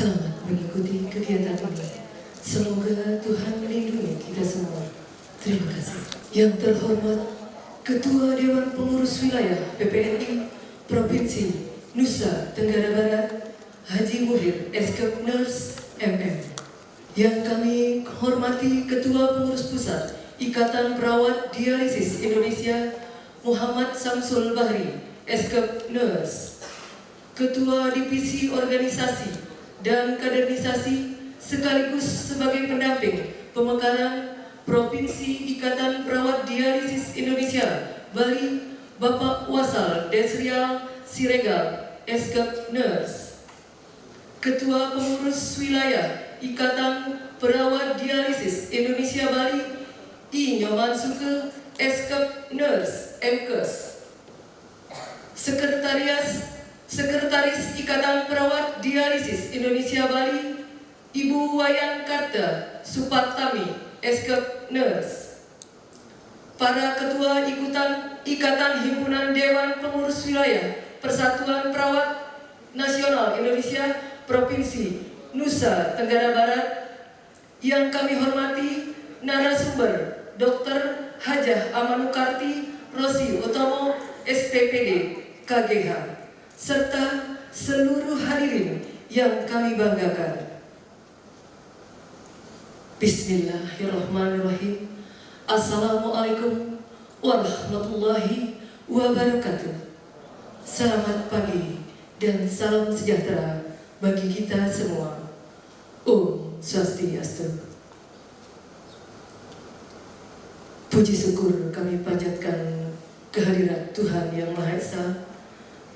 Selamat mengikuti kegiatan ini. Semoga Tuhan melindungi kita semua. Terima kasih. Yang terhormat Ketua Dewan Pengurus Wilayah PPNI Provinsi Nusa Tenggara Barat, Haji Muhir Eskep Nurse MM. Yang kami hormati Ketua Pengurus Pusat Ikatan Perawat Dialisis Indonesia, Muhammad Samsul Bahri Eskep Nurse. Ketua Divisi Organisasi dan Kaderisasi sekaligus sebagai pendamping pemekaran Provinsi Ikatan Perawat Dialisis Indonesia Bali, Bapak Wasal Desrial Siregar Eskep Nurse. Ketua Pengurus Wilayah Ikatan Perawat Dialisis Indonesia Bali, I Nyoman Suke Eskep Nurse MKes. Sekretaris Ikatan Perawat Dialisis Indonesia Bali, Ibu Wayan Karta Supatami Eskep Nurse. Para Ketua Ikatan Himpunan Dewan Pengurus Wilayah Persatuan Perawat Nasional Indonesia Provinsi Nusa Tenggara Barat, yang kami hormati narasumber Dr. Hajah Amanukarti Rosi Utomo SPPD KGH, serta seluruh hadirin yang kami banggakan. Bismillahirrahmanirrahim. Assalamualaikum warahmatullahi wabarakatuh. Selamat pagi dan salam sejahtera bagi kita semua. Om Swastiastu. Puji syukur kami panjatkan kehadirat Tuhan Yang Maha Esa,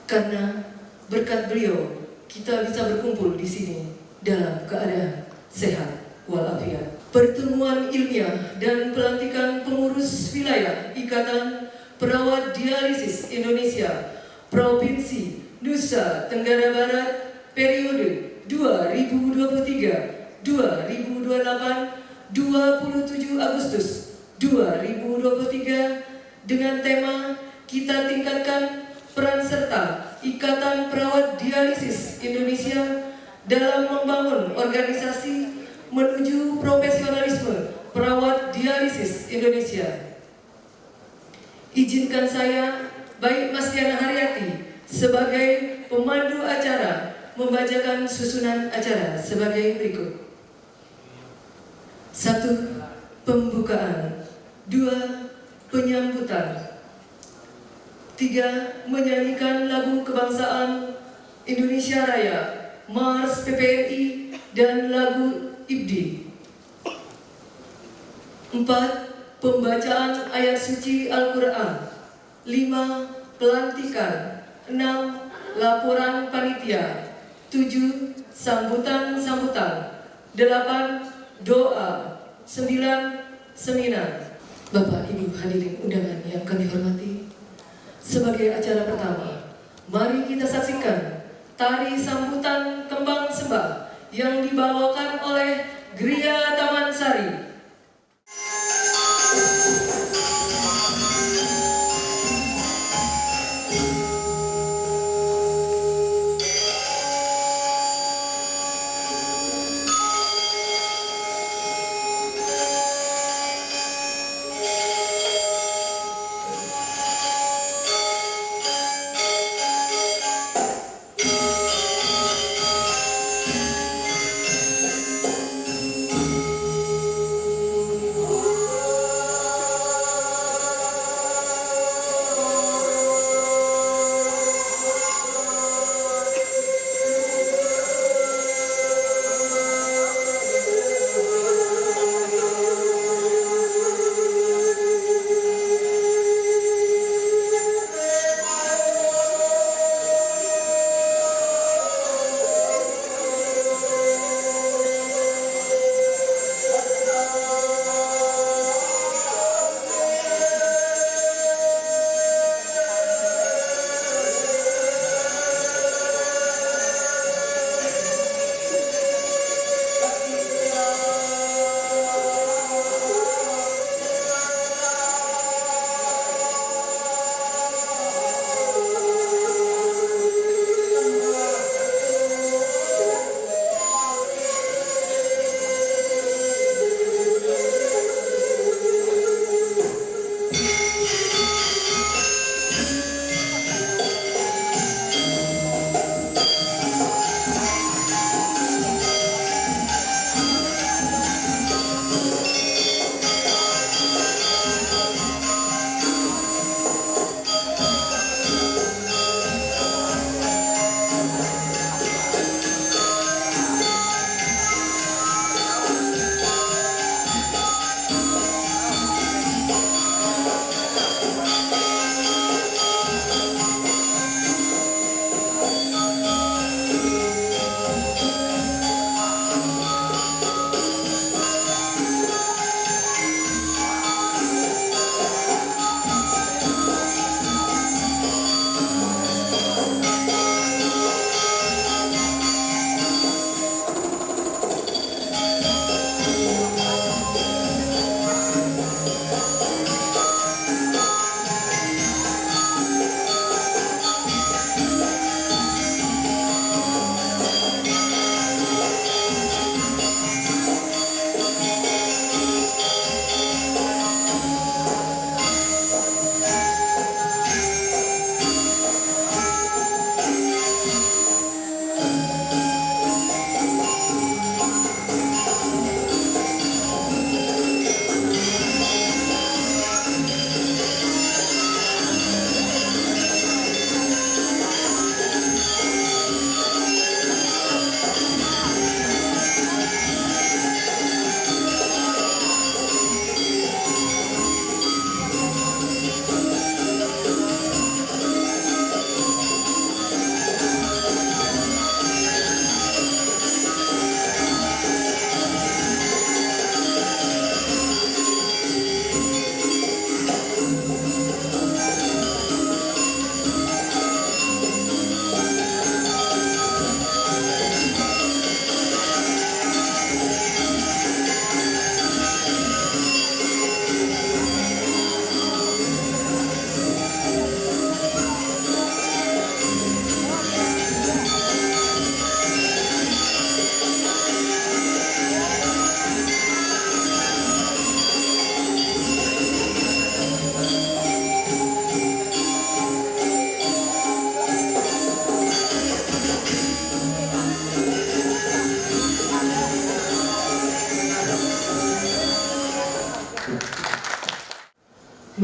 karena berkat beliau kita bisa berkumpul di sini dalam keadaan sehat walafiat. Pertemuan ilmiah dan pelantikan pengurus wilayah Ikatan Perawat Dialisis Indonesia Provinsi Nusa Tenggara Barat periode 2023-2028, 27 Agustus 2023, dengan tema Kita Tingkatkan Peran Serta Ikatan Perawat Dialisis Indonesia dalam membangun organisasi menuju profesionalisme perawat dialisis Indonesia. Izinkan saya, baik Mas Diana Haryati sebagai pemandu acara, membacakan susunan acara sebagai berikut. 1. Pembukaan. 2. Penyambutan. 3. Menyanyikan lagu kebangsaan Indonesia Raya, Mars PPNI, dan lagu IBDI. 4. Pembacaan ayat suci Al-Quran. 5. Pelantikan. 6. Laporan panitia. 7. Sambutan-sambutan. 8. Doa. 9. Seminar. Bapak Ibu hadirin undangan yang kami hormati, sebagai acara pertama, mari kita saksikan tari sambutan kembang sembah yang dibawakan oleh Gria Taman Sari.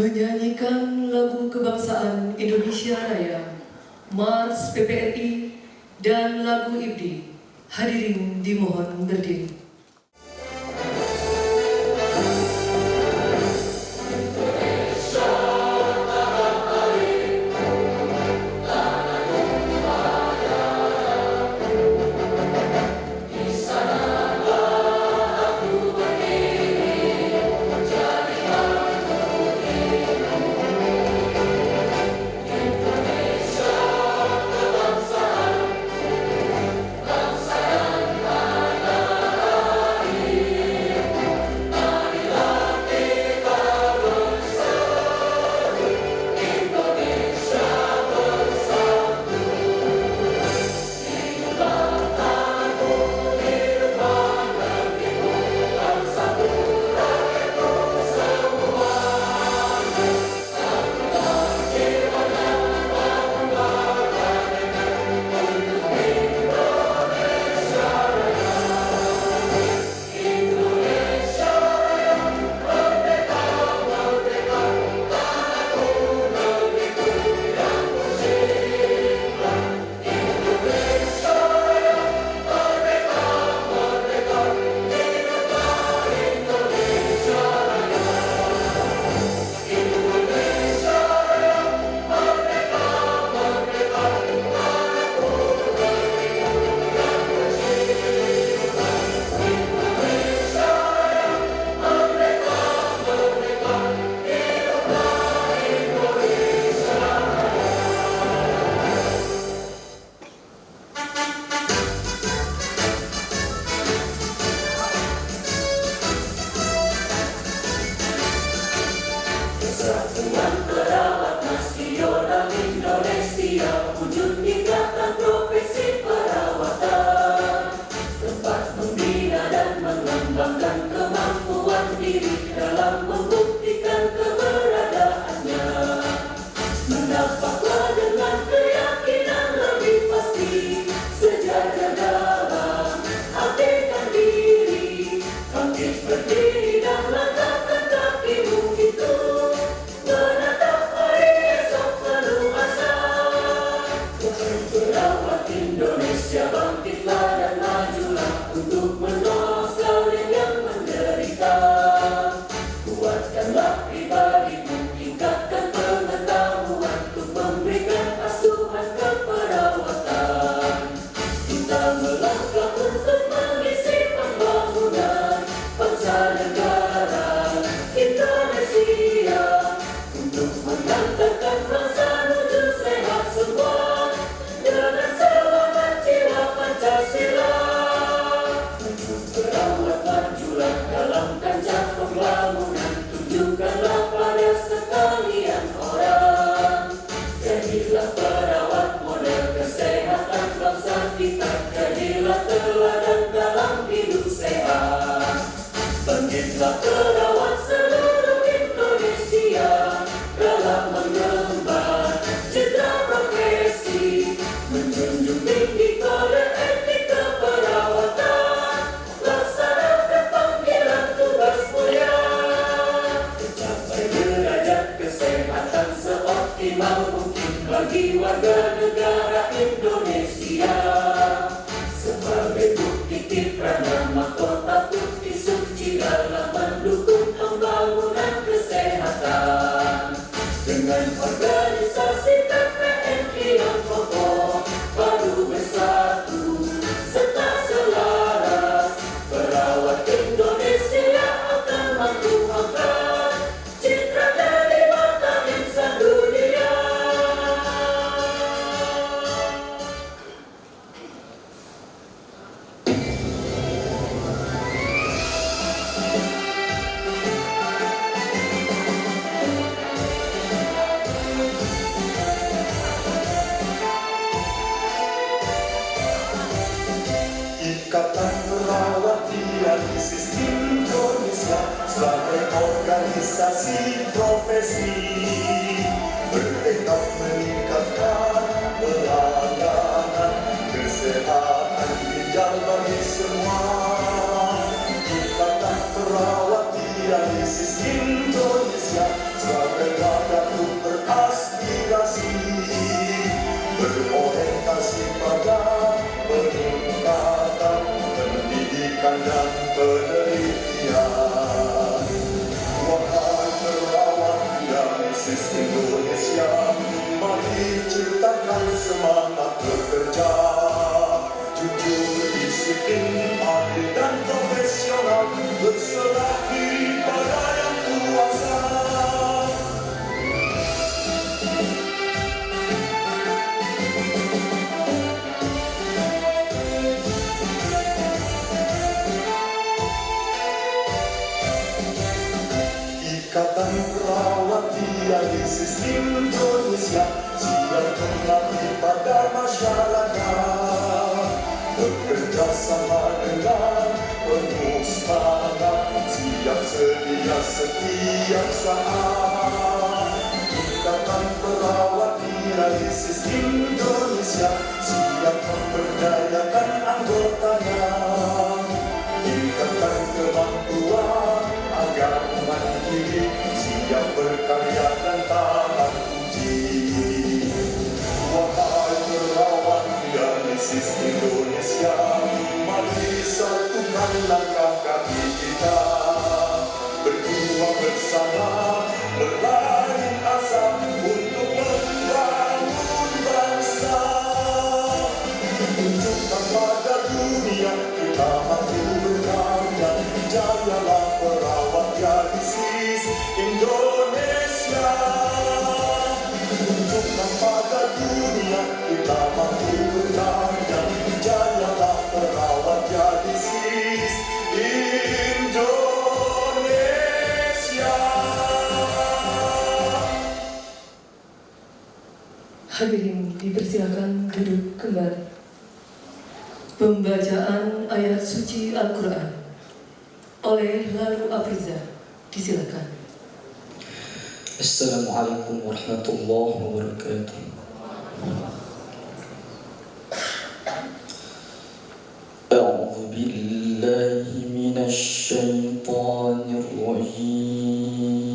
menyanyikan lagu kebangsaan Indonesia Raya, Mars PPRI, dan lagu IBDI. Hadirin dimohon berdiri. Kesatuan Perawat Nasional Indonesia, wujud ikatan profesi perawatan, tempat membina dan mengembangkan kemampuan diri dalam membuktikan keberadaannya. Mendapatlah dengan keyakinan lebih pasti, sejajar dalam abdikan diri, bangkit berdiri dan langkahkan kakimu itu. Indonesia bangkitlah dan majulah untuk menolong sekalian yang menderita. Kuatkanlah pribadimu, tingkatkan pengetahuan untuk memberikan asuhan keperawatan. Kita melangkah untuk mengisi pembangunan bangsa negara Indonesia, untuk mengantarkan bangsa menuju sehat semua. Perawat majulah dalam kancah pembangunan, tunjukkanlah pada sekalian orang. Jadilah perawat model kesehatan bangsa kita, jadilah teladan dalam hidup sehat. Bangkitlah perawat seluruh Indonesia dalam mengemban citra profesi, menjunjung tinggi kode etik keperawatan, laksanakan panggilan tugas mulia, mencapai derajat kesehatan seoptimal mungkin bagi warga negara Indonesia. Sebagai bukti kiprahnya mahkota putih suci dalam mendukung pembangunan kesehatan. Dengan organisasi PPNI yang kokoh, padu bersatu serta selaras, perawat Indonesia akan mampu angkat citra dari mata insan dunia. Ikatan Perawat Dialisis Indonesia sebagai organisasi profesi bertekad meningkatkan pelayanan kesehatan ginjal bagi semua. Ikatan Perawat Dialisis Indonesia sebagai pendidikan dan penelitian. Wahai perawat dialisis Indonesia, mari ciptakan semangat bekerja, jujur, disiplin, adil dan profesional, berserah diri pada yang kuasa. Ikatan Perawat Dialisis Indonesia siap mengabdi pada masyarakat, bekerja sama dengan penuh semangat, siap sedia setiap saat. Ikatan Perawat Dialisis Indonesia siap memberdayakan anggotanya, tingkatkan kemampuan agar mandiri, siap berkarya dan tahan uji. Wahai perawat dialisis Indonesia, mari satukan langkah kaki kita, berjuang bersama, meraih asa untuk membangun bangsa. Tunjukkan pada dunia kita mampu berkarya, jayalah perawat dialisis Indonesia. Tunjukkan pada dunia kita mampu berkarya, jayalah perawat dialisis Indonesia. Hadirin dipersilakan duduk kembali. Pembacaan ayat suci Al-Quran oleh Lalu Apriza, disilakan. Assalamualaikum warahmatullahi wabarakatuh. A'udzu billahi minasy syaithanir rajim.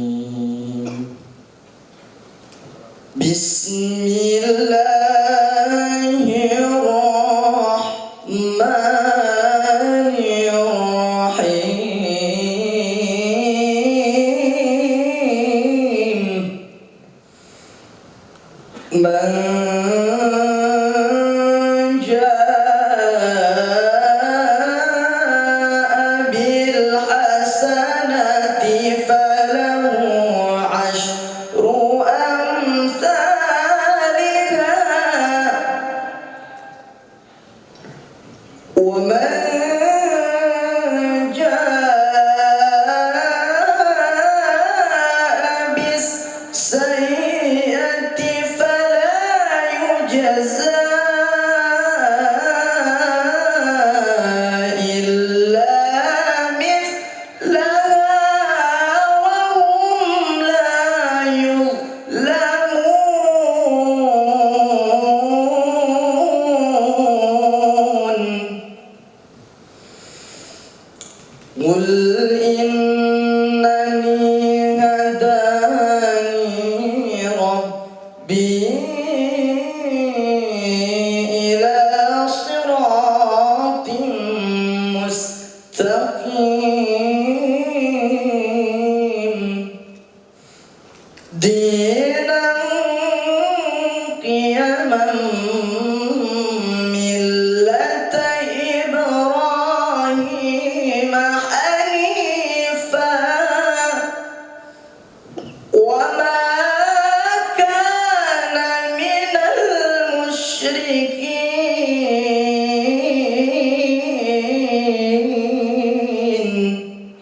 Bismillahirrahmanirrahim. Man jaa'a bil hasanati falahu 'asyru amsalha wa man jaa'a bis sayyi'ati قل إنني هداني ربي إلى صراط مستقيم دينا قيما ملة إبراهيم حنيفا وما كان من المشركين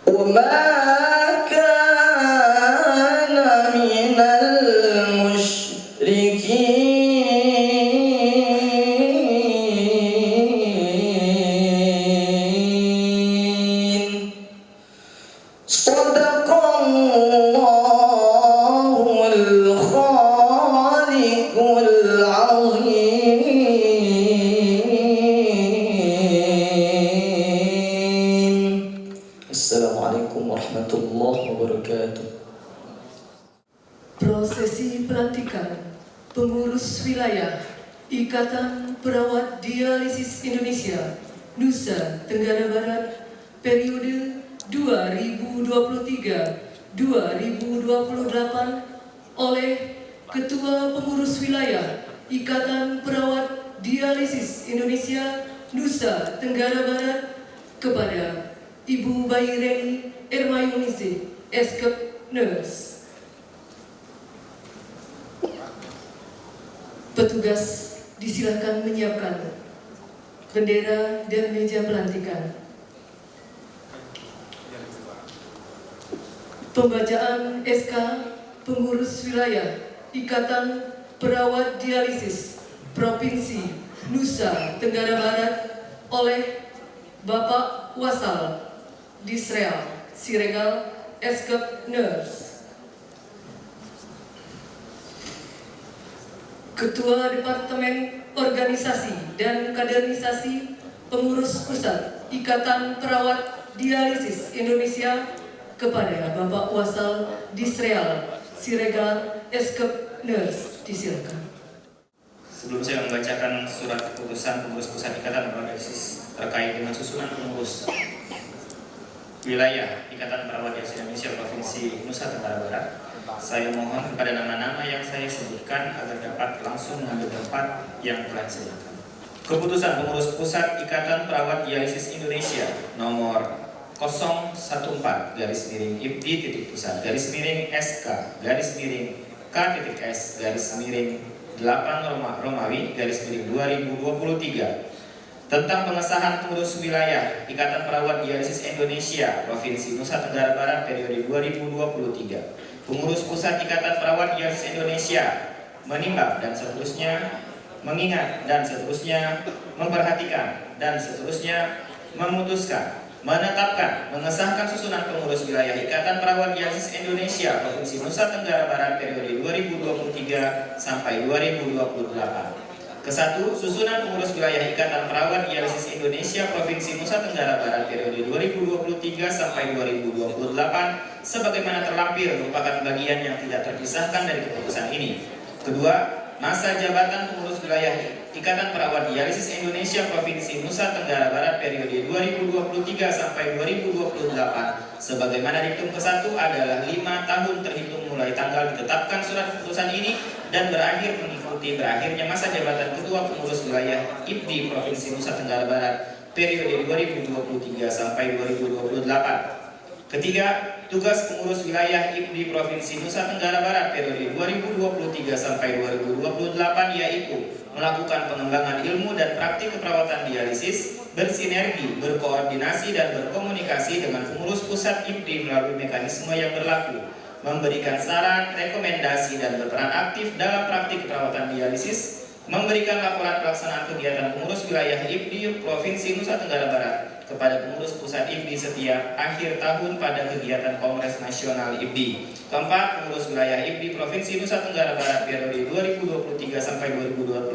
وما كان من المشركين صدق الله الخالق العظيم. Assalamualaikum warahmatullahi wabarakatuh. Prosesi pelantikan pengurus wilayah Ikatan Perawat Dialisis Indonesia Nusa Tenggara Barat periode 2023-2028 oleh Ketua Pengurus Wilayah Ikatan Perawat Dialisis Indonesia Nusa Tenggara Barat kepada Ibu Bayi Reni Ermayunisi, Eskep Nurse. Petugas disilakan menyiapkan bendera dan meja pelantikan. Pembacaan SK Pengurus Wilayah Ikatan Perawat Dialisis Provinsi Nusa Tenggara Barat oleh Bapak Wasal Disreal Siregar Eskep Nurse. Ketua Departemen Organisasi dan Kaderisasi Pengurus Pusat Ikatan Perawat Dialisis Indonesia kepada Bapak Wasal Disreal Siregar Eskep Nurse, disilakan. Sebelum saya membacakan surat keputusan pengurus pusat Ikatan Perawat Dialisis terkait dengan susunan pengurus wilayah Ikatan Perawat Dialisis Indonesia Provinsi Nusa Tenggara Barat, saya mohon kepada nama-nama yang saya sebutkan agar dapat langsung mengambil tempat yang telah disediakan. Keputusan pengurus pusat Ikatan Perawat Dialisis Indonesia nomor 014-IPD_S/S/8 tentang pengesahan pengurus wilayah Ikatan Perawat Dialisis Indonesia Provinsi Nusa Tenggara Barat periode 2023. Pengurus pusat Ikatan Perawat Dialisis Indonesia menimbang dan seterusnya, mengingat dan seterusnya, memperhatikan dan seterusnya, memutuskan, menetapkan, mengesahkan susunan pengurus wilayah Ikatan Perawat Dialisis Indonesia Provinsi Nusa Tenggara Barat periode 2023 sampai 2028. Kesatu, susunan pengurus wilayah Ikatan Perawat Dialisis Indonesia Provinsi Nusa Tenggara Barat periode 2023 sampai 2028 sebagaimana terlampir merupakan bagian yang tidak terpisahkan dari keputusan ini. Kedua, masa jabatan pengurus wilayah Ikatan Perawat Dialisis Indonesia Provinsi Nusa Tenggara Barat periode 2023 sampai 2028 sebagaimana diktum ke-1 adalah 5 tahun terhitung mulai tanggal ditetapkan surat keputusan ini dan berakhir mengikuti berakhirnya masa jabatan Ketua Pengurus Wilayah IPDI Provinsi Nusa Tenggara Barat periode 2023 sampai 2028. Ketiga, tugas pengurus wilayah IPDI Provinsi Nusa Tenggara Barat periode 2023 sampai 2028 yaitu melakukan pengembangan ilmu dan praktik keperawatan dialisis, bersinergi, berkoordinasi dan berkomunikasi dengan pengurus pusat IPDI melalui mekanisme yang berlaku, memberikan saran, rekomendasi dan berperan aktif dalam praktik keperawatan dialisis, memberikan laporan pelaksanaan kegiatan pengurus wilayah IPDI Provinsi Nusa Tenggara Barat kepada pengurus pusat IPDI setiap akhir tahun pada kegiatan Kongres Nasional IPDI. Keempat, pengurus wilayah IPDI Provinsi Nusa Tenggara Barat periode 2023 sampai 2028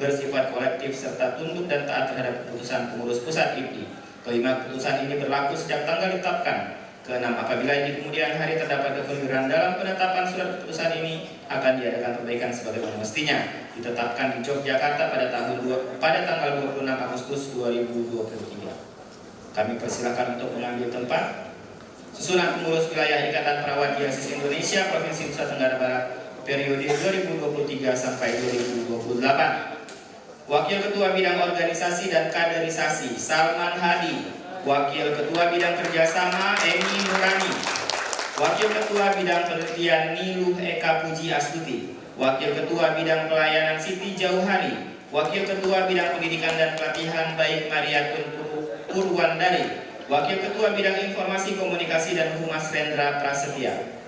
bersifat kolektif serta tunduk dan taat terhadap keputusan pengurus pusat IPDI. Kelima, keputusan ini berlaku sejak tanggal ditetapkan. Keenam, apabila di kemudian hari terdapat kekeliruan dalam penetapan surat keputusan ini, akan diadakan perbaikan sebagaimana mestinya. Ditetapkan di Yogyakarta pada tanggal 26 Agustus 2023. Kami persilakan untuk mengambil tempat. Susunan pengurus wilayah Ikatan Perawat Dialisis Indonesia Provinsi Nusa Tenggara Barat periode 2023 sampai 2028. Wakil Ketua Bidang Organisasi dan Kaderisasi Salman Hadi. Wakil Ketua Bidang Kerjasama Emi Nurani. Wakil Ketua Bidang Penelitian Niluh Eka Puji Astuti. Wakil Ketua Bidang Pelayanan Siti Jauhani. Wakil Ketua Bidang Pendidikan dan Pelatihan Baik Mariatun Purwandari. Wakil Ketua Bidang Informasi Komunikasi dan Humas Rendra Prasetya.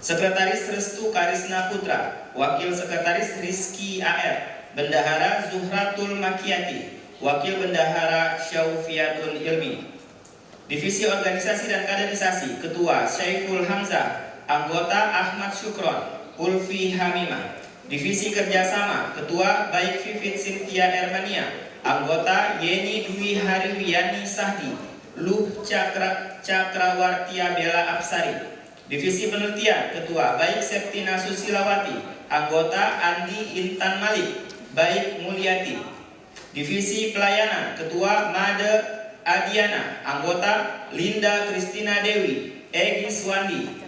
Sekretaris Restu Karisna Putra. Wakil Sekretaris Rizky AR. Bendahara Zuhratul Makiati. Wakil Bendahara Syaufiatun Ilmi. Divisi Organisasi dan Kaderisasi Ketua Syaiful Hamzah. Anggota Ahmad Syukron Ulfi Hamimah. Divisi Kerjasama Ketua Baik Vivit Cynthia Ermania. Anggota Yeni Dwi Hariwiyani Sahdi. Luh Cakrawartia Bella Absari. Divisi Penelitian Ketua Baik Septina Susilawati. Anggota Andi Intan Malik. Baik Mulyati. Divisi Pelayanan, Ketua Made Adiana, anggota Linda Kristina Dewi, Egy Swandi.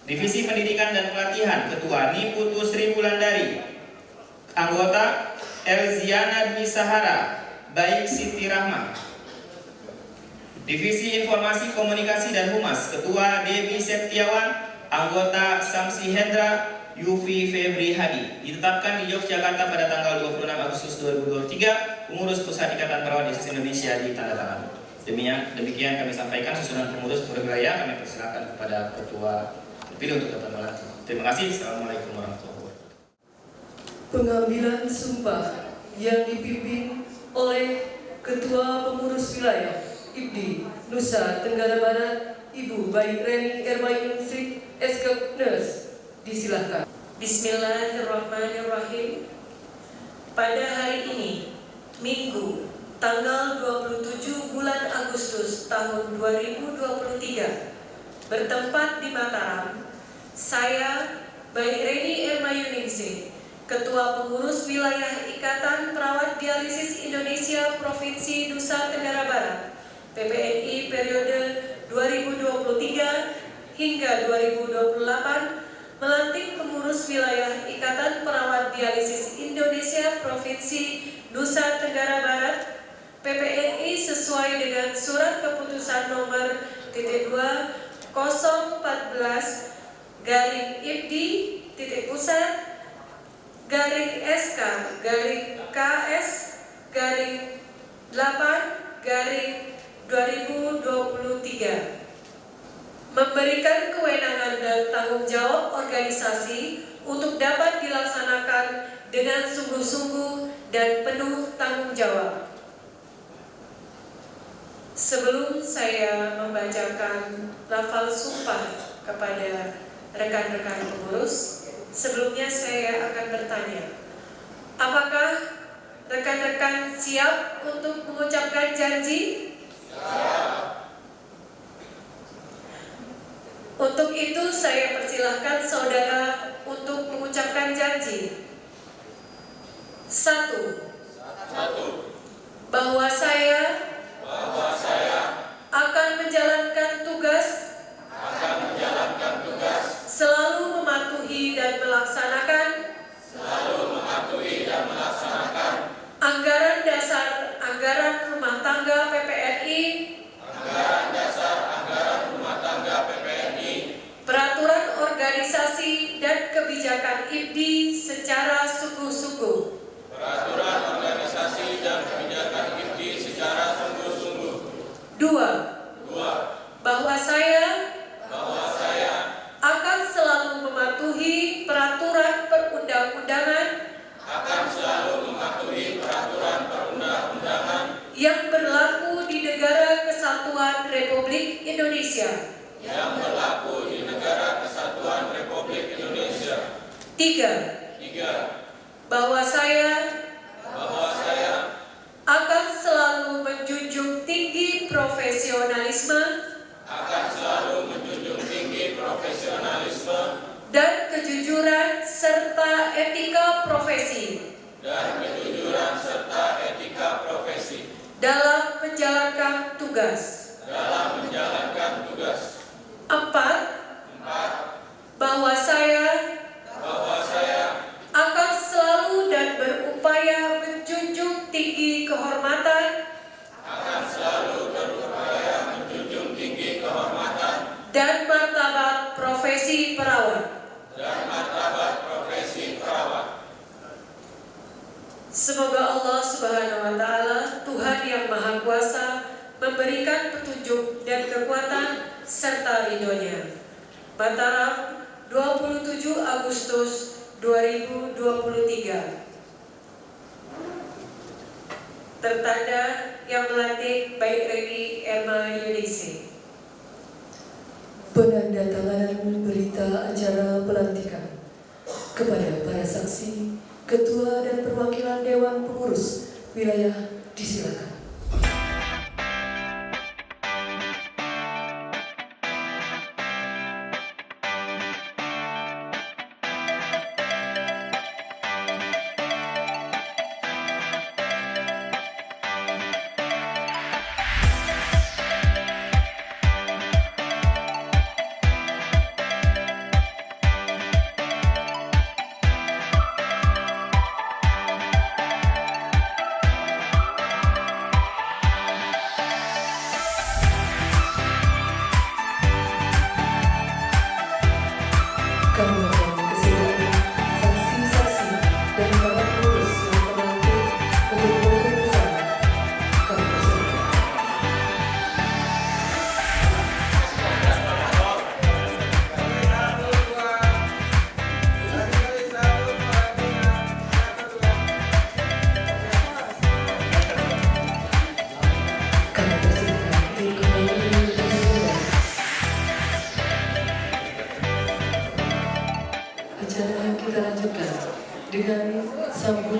Divisi Pendidikan dan Pelatihan, Ketua Niputu Sri Wulandari, anggota Elziana Dwi Sahara, Baik Siti Rahma. Divisi Informasi Komunikasi dan Humas, Ketua Dewi Septiawan, anggota Samsi Hendra, Yufi Febri Hadi. Ditetapkan di Yogyakarta pada tanggal 26 Agustus 2023, pengurus Pusat Ikatan Perawat Yesus Indonesia ditandatangani. Demikian kami sampaikan susunan pengurus wilayah. Kami persilakan kepada Ketua terpilih untuk dapat melanjutkan. Terima kasih. Assalamualaikum warahmatullahi wabarakatuh. Pengambilan sumpah yang dipimpin oleh Ketua Pengurus Wilayah IPDI Nusa Tenggara Barat, Ibu Baik Reni Ermayuningsih, SKPNES, disilahkan. Bismillahirrahmanirrahim. Pada hari ini, Minggu, tanggal 27 bulan Agustus tahun 2023, bertempat di Mataram, saya, Baik Reni Ermayuningsih, Ketua Pengurus Wilayah Ikatan Perawat Dialisis Indonesia Provinsi Nusa Tenggara Barat, PPNI periode 2023 hingga 2028, melantik Pengurus Wilayah Ikatan Perawat Dialisis Indonesia Provinsi Nusa Tenggara Barat, PPNI sesuai dengan Surat Keputusan nomor 2.IPD-IPD-KS-8-8-2023, memberikan kewenangan dan tanggung jawab organisasi untuk dapat dilaksanakan dengan sungguh-sungguh dan penuh tanggung jawab. Sebelum saya membacakan lafal sumpah kepada rekan-rekan pengurus, sebelumnya saya akan bertanya, apakah rekan-rekan siap untuk mengucapkan janji? Untuk itu saya persilahkan saudara untuk mengucapkan janji. 1. Bahwa saya akan menjalankan tugas selalu mematuhi dan melaksanakan anggaran dasar anggaran rumah tangga PPNI, peraturan organisasi dan kebijakan IPDI secara sungguh-sungguh. 2. Bahwa saya akan selalu mematuhi peraturan perundang-undangan yang berlaku di Negara Kesatuan Republik Indonesia. 3. Bahwa saya akan selalu menjunjung tinggi profesionalisme dan kejujuran serta etika profesi dalam menjalankan tugas. 4. Bahwa saya akan selalu dan berupaya menjunjung tinggi kehormatan dan martabat profesi perawat. Semoga Allah Subhanahu wa Ta'ala, Tuhan yang Maha Kuasa, memberikan petunjuk dan kekuatan serta ridhonya. Mataram, 27 Agustus 2023. Tertanda yang melantik Baik Reni Ermayuningsih. Penandatanganan berita acara pelantikan kepada para saksi, ketua dan perwakilan Dewan Pengurus Wilayah disilakan.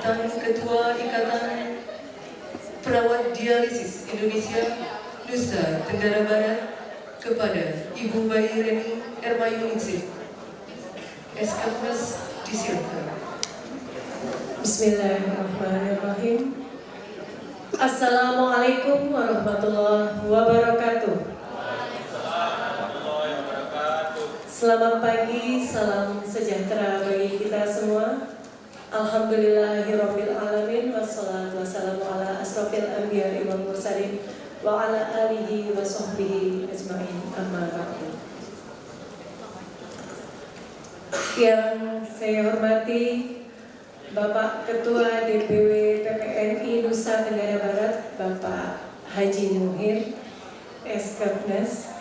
tentang Ketua Ikatan Perawat Dialisis Indonesia Nusa Tenggara Barat kepada Ibu Bayi Reni Ermayuningsih. SKPNAS disilakan. Bismillahirrahmanirrahim. Assalamualaikum warahmatullahi wabarakatuh. Selamat pagi, salam sejahtera bagi kita semua. Alhamdulillahirabbil alamin wassalatu wassalamu ala asrofil anbiya'i wal mursalin wa ala alihi wa sahbihi ajma'in amma ba'du. Yang saya hormati Bapak Ketua DPW PPNI Nusa Tenggara Barat, Bapak Haji Muhir, SKPNAS.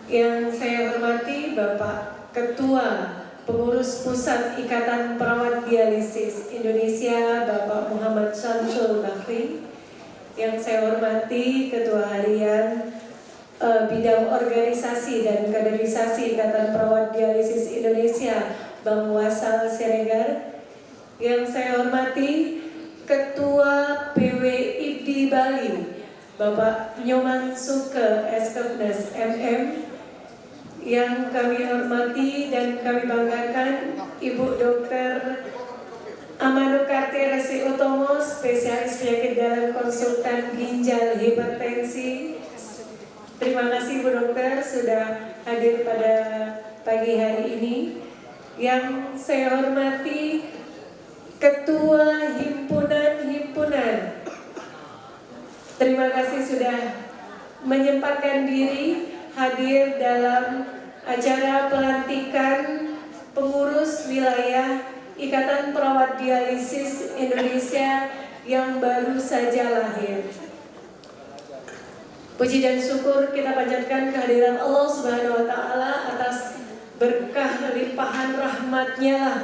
Yang saya hormati Bapak Ketua Pengurus Pusat Ikatan Perawat Dialisis Indonesia, Bapak Muhammad Syamsul Bakri. Yang saya hormati Ketua Harian Bidang Organisasi dan Kaderisasi Ikatan Perawat Dialisis Indonesia, Bang Wasal Siregar. Yang saya hormati Ketua PW IPDI Bali, Bapak Nyoman Suke SKPNAS MM. Yang kami hormati dan kami banggakan Ibu Dr. Amanu Karti Resi Utomo, spesialis penyakit dalam konsultan ginjal hipertensi. Terima kasih Bu Dokter sudah hadir pada pagi hari ini. Yang saya hormati Ketua Himpunan. Terima kasih sudah menyempatkan diri hadir dalam acara pelantikan pengurus wilayah Ikatan Perawat Dialisis Indonesia yang baru saja lahir. Puji dan syukur kita panjatkan kehadiran Allah Subhanahu wa Ta'ala atas berkah limpahan rahmat-Nya lah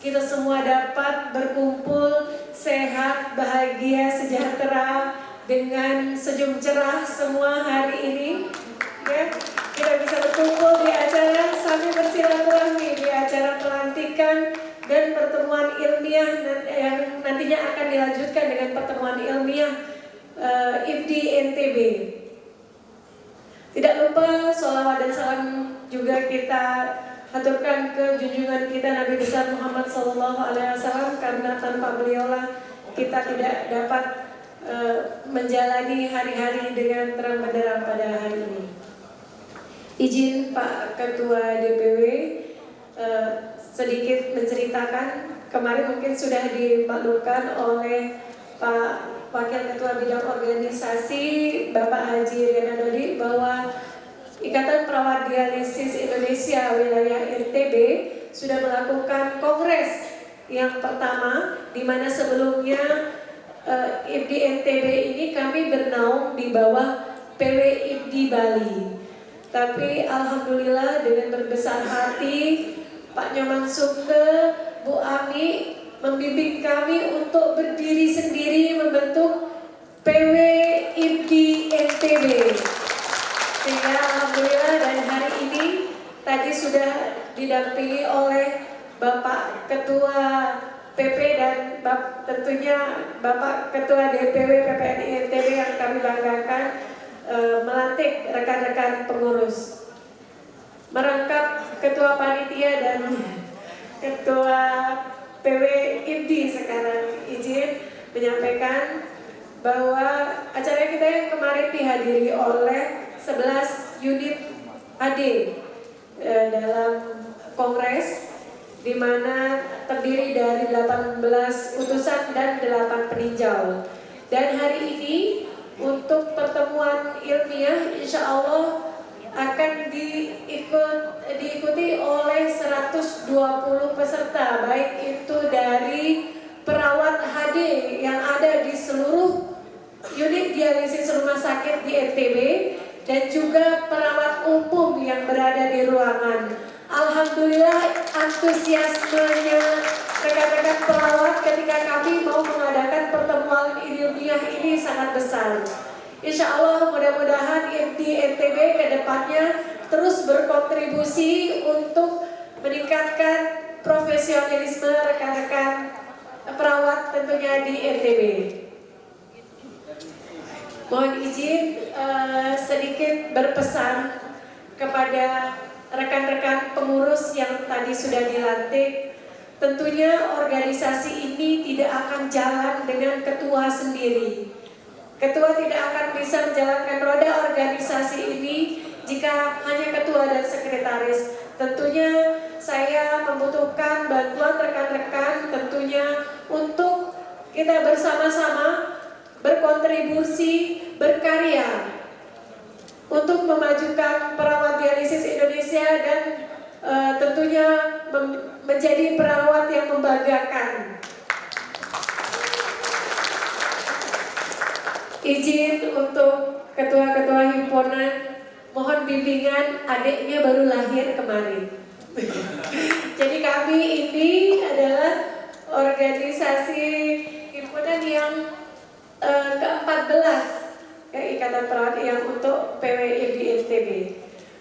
kita semua dapat berkumpul sehat, bahagia, sejahtera dengan senyum cerah semua hari ini. Ya, kita bisa berkumpul di acara sambil bersilaturahmi di acara pelantikan dan pertemuan ilmiah yang nantinya akan dilanjutkan dengan pertemuan ilmiah IPDI NTB. Tidak lupa sholawat dan salam juga kita haturkan ke junjungan kita Nabi besar Muhammad SAW, karena tanpa beliaulah kita tidak dapat menjalani hari-hari dengan terang benderang pada hari ini. Izin Pak Ketua DPW sedikit menceritakan, kemarin mungkin sudah dimaklumkan oleh Pak Wakil Ketua Bidang Organisasi Bapak Haji Riana Dodi bahwa Ikatan Perawat Dialisis Indonesia wilayah NTB sudah melakukan kongres yang pertama, di mana sebelumnya IPDI NTB ini kami bernaung di bawah PW IPDI Bali. Tapi alhamdulillah dengan berbesar hati Pak Nyoman Suke, Bu Ami membimbing kami untuk berdiri sendiri membentuk PW IPDI NTB. Sehingga alhamdulillah dan hari ini tadi sudah didampingi oleh Bapak Ketua PP dan tentunya Bapak Ketua DPW PPNI NTB yang kami banggakan melantik rekan-rekan pengurus. Merangkap Ketua Panitia dan Ketua PW IPDI sekarang izin menyampaikan bahwa acara kita yang kemarin dihadiri oleh 11 unit AD dalam kongres, di mana terdiri dari 18 utusan dan 8 peninjau. Dan hari ini untuk pertemuan ilmiah insya Allah akan diikuti oleh 120 peserta, baik itu dari perawat HD yang ada di seluruh unit dialisis rumah sakit di NTB dan juga perawat umum yang berada di ruangan. Alhamdulillah antusiasmenya rekan-rekan perawat ketika kami mau mengadakan pertemuan ilmiah ini sangat besar. Insya Allah mudah-mudahan IPDI NTB ke depannya terus berkontribusi untuk meningkatkan profesionalisme rekan-rekan perawat tentunya di NTB. Mohon izin sedikit berpesan kepada rekan-rekan pengurus yang tadi sudah dilantik. Tentunya organisasi ini tidak akan jalan dengan ketua sendiri. Ketua tidak akan bisa menjalankan roda organisasi ini jika hanya ketua dan sekretaris. Tentunya saya membutuhkan bantuan rekan-rekan tentunya untuk kita bersama-sama berkontribusi, berkarya untuk memajukan perawat dialisis Indonesia dan tentunya menjadi perawat yang membanggakan. Izin untuk ketua-ketua himpunan, mohon bimbingan, adiknya baru lahir kemarin. Jadi kami ini adalah organisasi himpunan yang ke-14 Ikatan Perawat yang untuk PWI di NTB.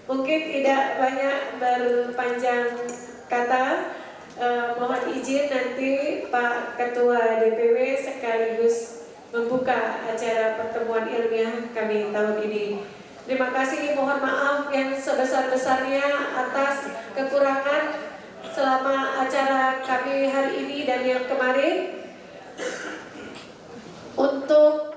Mungkin tidak banyak berpanjang kata, mohon izin nanti Pak Ketua DPW sekaligus membuka acara pertemuan ilmiah kami tahun ini. Terima kasih, mohon maaf yang sebesar-besarnya atas kekurangan selama acara kami hari ini dan yang kemarin. Untuk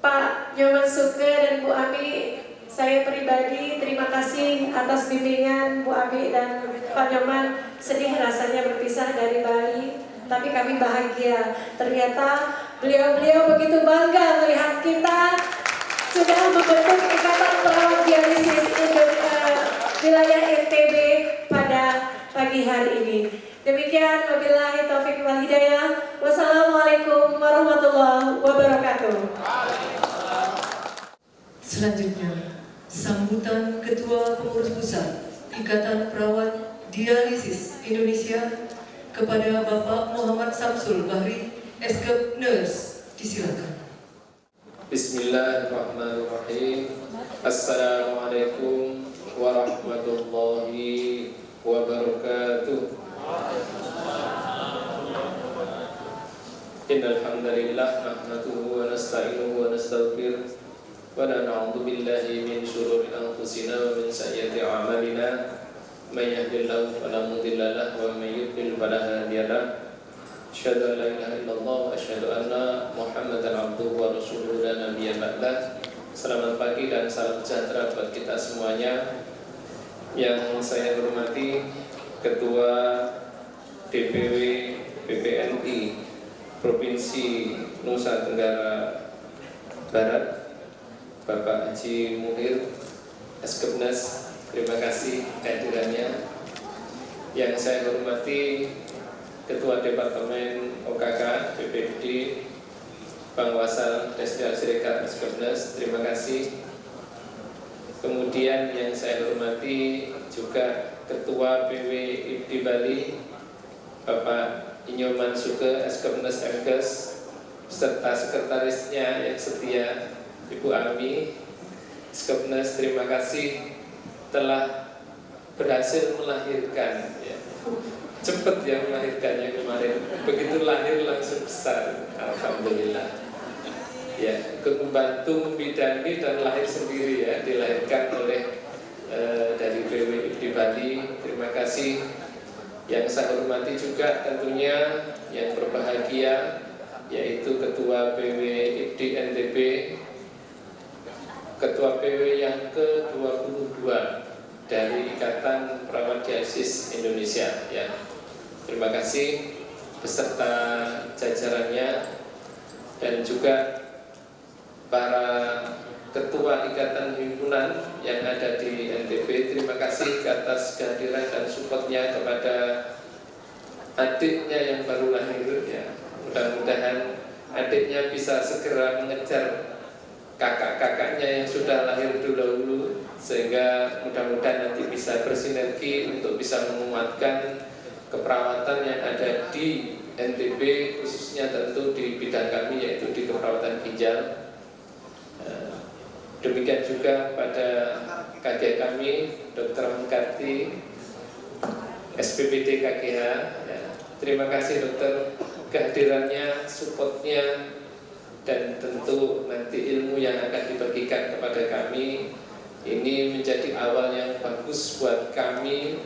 Pak Nyoman Suke dan Bu Ami, saya pribadi terima kasih atas bimbingan Bu Ami dan Pak Nyoman. Sedih rasanya berpisah dari Bali, tapi kami bahagia. Ternyata beliau-beliau begitu bangga melihat kita sudah membentuk Ikatan Perawat Dialisis wilayah NTB pada pagi hari ini. Demikian, wabillahi taufiq wal hidayah. Wassalamualaikum warahmatullahi wabarakatuh. Selanjutnya, sambutan Ketua Pengurus Pusat Ikatan Perawat Dialisis Indonesia kepada Bapak Muhammad Samsul Bahri, Eskep Nurse. Disilakan. Bismillahirrahmanirrahim. Assalamualaikum warahmatullahi wabarakatuh. Innal hamdalillah nahmaduhu wa nasta'inuhu wa nastaghfiruh wa na'udzu billahi min shururi anfusina wa min sayyiati a'malina. May yahdihillahu fala mudilla lahu wa may yudlil fala hadiya lahu. Asyhadu an la ilaha illallah wa asyhadu anna Muhammadan abduhu wa rasuluhu la nabiyya ba'dah. Selamat pagi dan salam sejahtera buat kita semuanya. Yang saya hormati Ketua DPW PPNI Provinsi Nusa Tenggara Barat, Bapak Haji Muhir Eskepnas, terima kasih kehadirannya. Yang saya hormati Ketua Departemen OKK BPD Bang Wasal Desda Sirekat Eskepnas, terima kasih. Kemudian yang saya hormati juga Ketua PWI di Bali Bapak Nyoman Suke Eskepnas MKes serta sekretarisnya yang setia Ibu Ami Eskepnas, terima kasih telah berhasil melahirkan ya. Cepet ya melahirkannya kemarin, begitu lahir langsung besar, alhamdulillah. Ya, membantu membidani dan lahir sendiri ya, dilahirkan oleh dari PWI di Bali. Terima kasih. Yang saya hormati juga tentunya yang berbahagia yaitu Ketua PWI di NTB, Ketua PW yang ke-22 dari Ikatan Perawat Dialisis Indonesia ya. Terima kasih beserta jajarannya dan juga para ketua ikatan himpunan yang ada di NTB. Terima kasih atas kehadiran dan supportnya kepada adiknya yang baru lahir ya. Mudah-mudahan adiknya bisa segera mengejar kakak-kakaknya yang sudah lahir dulu, sehingga mudah-mudahan nanti bisa bersinergi untuk bisa menguatkan keperawatan yang ada di NTB, khususnya tentu di bidang kami yaitu di keperawatan ginjal. Demikian juga pada kakek kami Dr. Mengkarti SPPD KGH ya. Terima kasih dokter kehadirannya, supportnya, dan tentu nanti ilmu yang akan dibagikan kepada kami ini menjadi awal yang bagus buat kami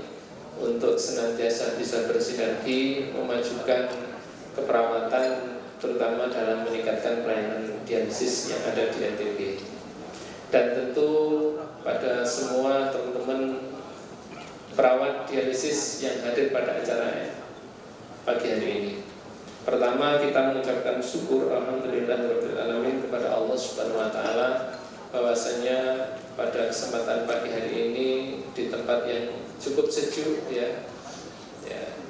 untuk senantiasa bisa bersinergi memajukan keperawatan, terutama dalam meningkatkan pelayanan dialisis yang ada di NTB. Dan tentu pada semua teman-teman perawat dialisis yang hadir pada acara pagi hari ini. Pertama, kita mengucapkan syukur alhamdulillahirabbil kepada Allah Subhanahu wa taala bahwasanya pada kesempatan pagi hari ini di tempat yang cukup sejuk ya.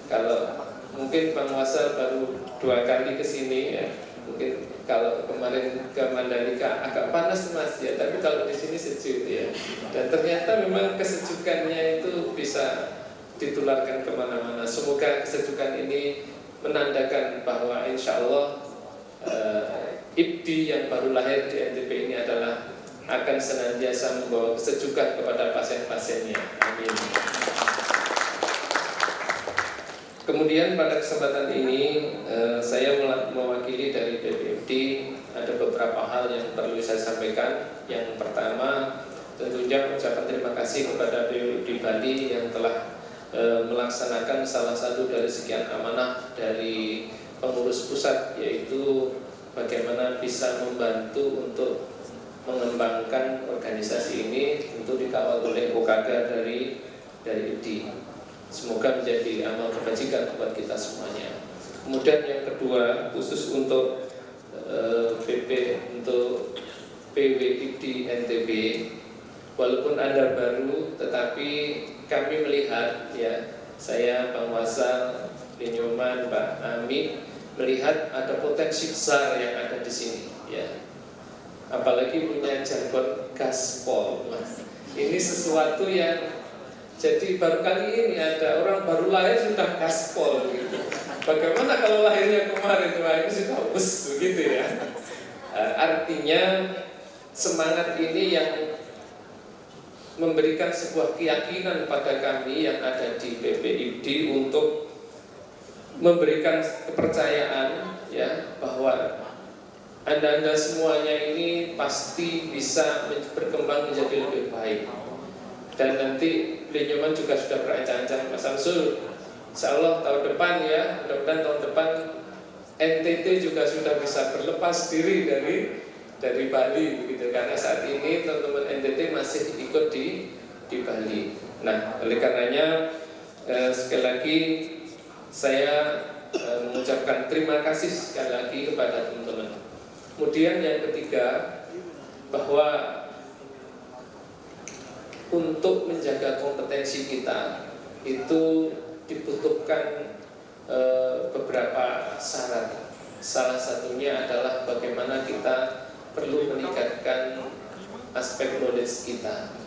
Kalau mungkin Bang Wasal baru 2 kali ke sini ya. Mungkin kalau kemarin ke Mandalika agak panas Mas ya, tapi kalau di sini sejuk ya. Dan ternyata memang kesejukannya itu bisa ditularkan kemana-mana. Semoga kesejukan ini menandakan bahwa insya Allah IBDI yang baru lahir di NTB ini adalah akan senantiasa membawa kesejukan kepada pasien-pasiennya. Amin. Kemudian pada kesempatan ini saya mewakili dari BPMD ada beberapa hal yang perlu saya sampaikan. Yang pertama tentunya ucapan terima kasih kepada BPMD Bali yang telah melaksanakan salah satu dari sekian amanah dari pengurus pusat, yaitu bagaimana bisa membantu untuk mengembangkan organisasi ini, tentu dikawal oleh OKAGA dari IBDI. Semoga menjadi amal kebajikan buat kita semuanya. Kemudian yang kedua, khusus untuk untuk PW IBDI NTB, walaupun Anda baru, tetapi kami melihat ya, saya, Bang Wasal, Nyoman, Pak Ami melihat ada potensi besar yang ada di sini ya. Apalagi punya jargon gaspol, Mas. Ini sesuatu yang jadi baru kali ini ada orang baru lahir sudah gaspol gitu. Bagaimana kalau lahirnya kemarin? Wah, ini sudah begitu ya. Artinya semangat ini yang memberikan sebuah keyakinan pada kami yang ada di BPIBD untuk memberikan kepercayaan ya bahwa Anda semuanya ini pasti bisa berkembang menjadi lebih baik. Dan nanti Nyoman juga sudah berancang-ancang Mas Samsul, insya Allah tahun depan ya, mudah-mudahan tahun depan NTT juga sudah bisa berlepas diri dari Bali begitu, karena saat ini teman-teman NTT masih ikut di Bali. Nah, oleh karenanya sekali lagi saya mengucapkan terima kasih sekali lagi kepada teman-teman. Kemudian yang ketiga, bahwa untuk menjaga kompetensi kita itu dibutuhkan beberapa syarat. Salah satunya adalah bagaimana kita perlu meningkatkan aspek knowledge kita.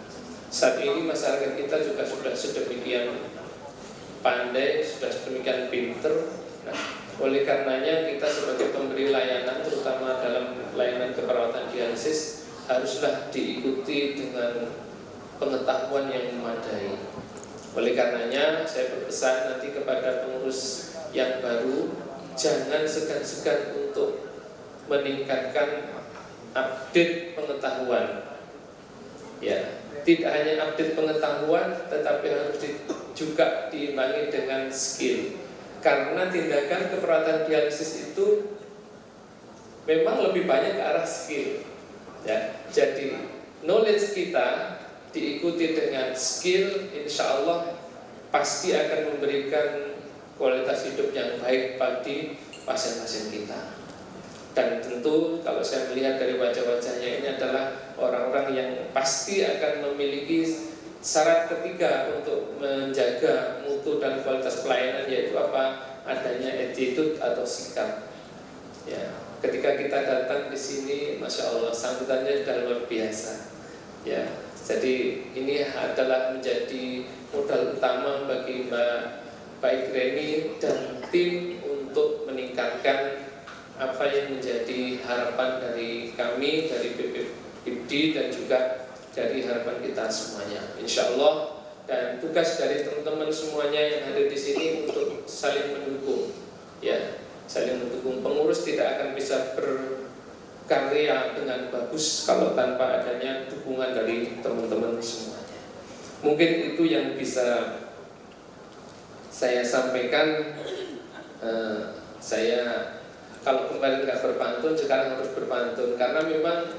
Saat ini masyarakat kita juga sudah sedemikian pandai, sudah sedemikian pinter. Nah, oleh karenanya kita sebagai pemberi layanan, terutama dalam layanan keperawatan dialisis, haruslah diikuti dengan pengetahuan yang memadai. Oleh karenanya saya berpesan nanti kepada pengurus yang baru, jangan segan-segan untuk meningkatkan update pengetahuan. Ya, tidak hanya update pengetahuan, tetapi harus juga diimbangi dengan skill. Karena tindakan keperawatan dialisis itu memang lebih banyak ke arah skill. Ya, jadi knowledge kita diikuti dengan skill, insya Allah pasti akan memberikan kualitas hidup yang baik bagi pasien-pasien kita. Dan tentu kalau saya melihat dari wajah-wajahnya ini adalah orang-orang yang pasti akan memiliki syarat ketiga untuk menjaga mutu dan kualitas pelayanan, yaitu apa? Adanya attitude atau sikap. Ya, ketika kita datang di sini, masya Allah sambutannya sudah luar biasa. Ya, jadi ini adalah menjadi modal utama bagi Mbak Ikreni dan tim untuk meningkatkan apa yang menjadi harapan dari kami, dari BPIBD dan juga dari harapan kita semuanya, insya Allah. Dan tugas dari teman-teman semuanya yang hadir di sini untuk saling mendukung, ya, saling mendukung. Pengurus tidak akan bisa berkarya dengan bagus kalau tanpa adanya dukungan dari teman-teman semua. Mungkin itu yang bisa saya sampaikan. Saya kalau kemarin nggak berpantun, sekarang harus berpantun karena memang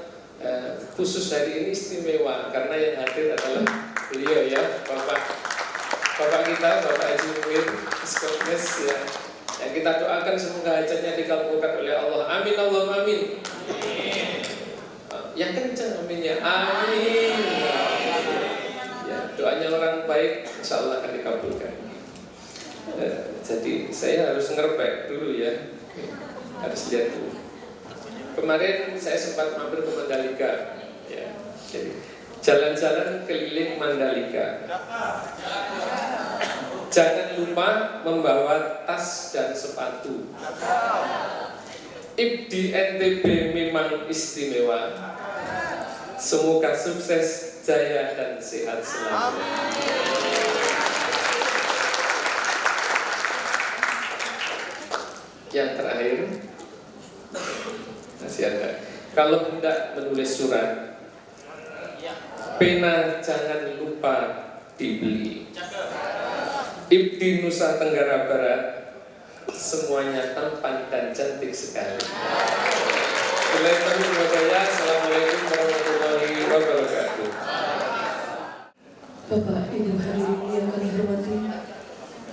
khusus hari ini istimewa karena yang hadir adalah beliau ya, Bapak kita, Bapak Haji Muhir Iskopnes ya. Yang kita doakan semoga hajatnya dikabulkan oleh Allah. Amin Allahumma amin. Yang kencang amin ya. Amin. Ya, doanya orang baik insya Allah akan dikabulkan. Jadi saya harus ngerpek dulu ya, harus lihat dulu. Kemarin saya sempat mampir ke Mandalika, ya. Jadi jalan-jalan keliling Mandalika. Jangan lupa membawa tas dan sepatu. IPDI NTB memang istimewa. Semoga sukses, jaya dan sehat selalu. Yang terakhir masih ada. Kalau hendak menulis surat, pena jangan lupa dibeli. IPDI Nusa Tenggara Barat semuanya tampan dan cantik sekali. Assalamualaikum warahmatullahi wabarakatuh. Bapak Ibu hadirin yang kami hormati,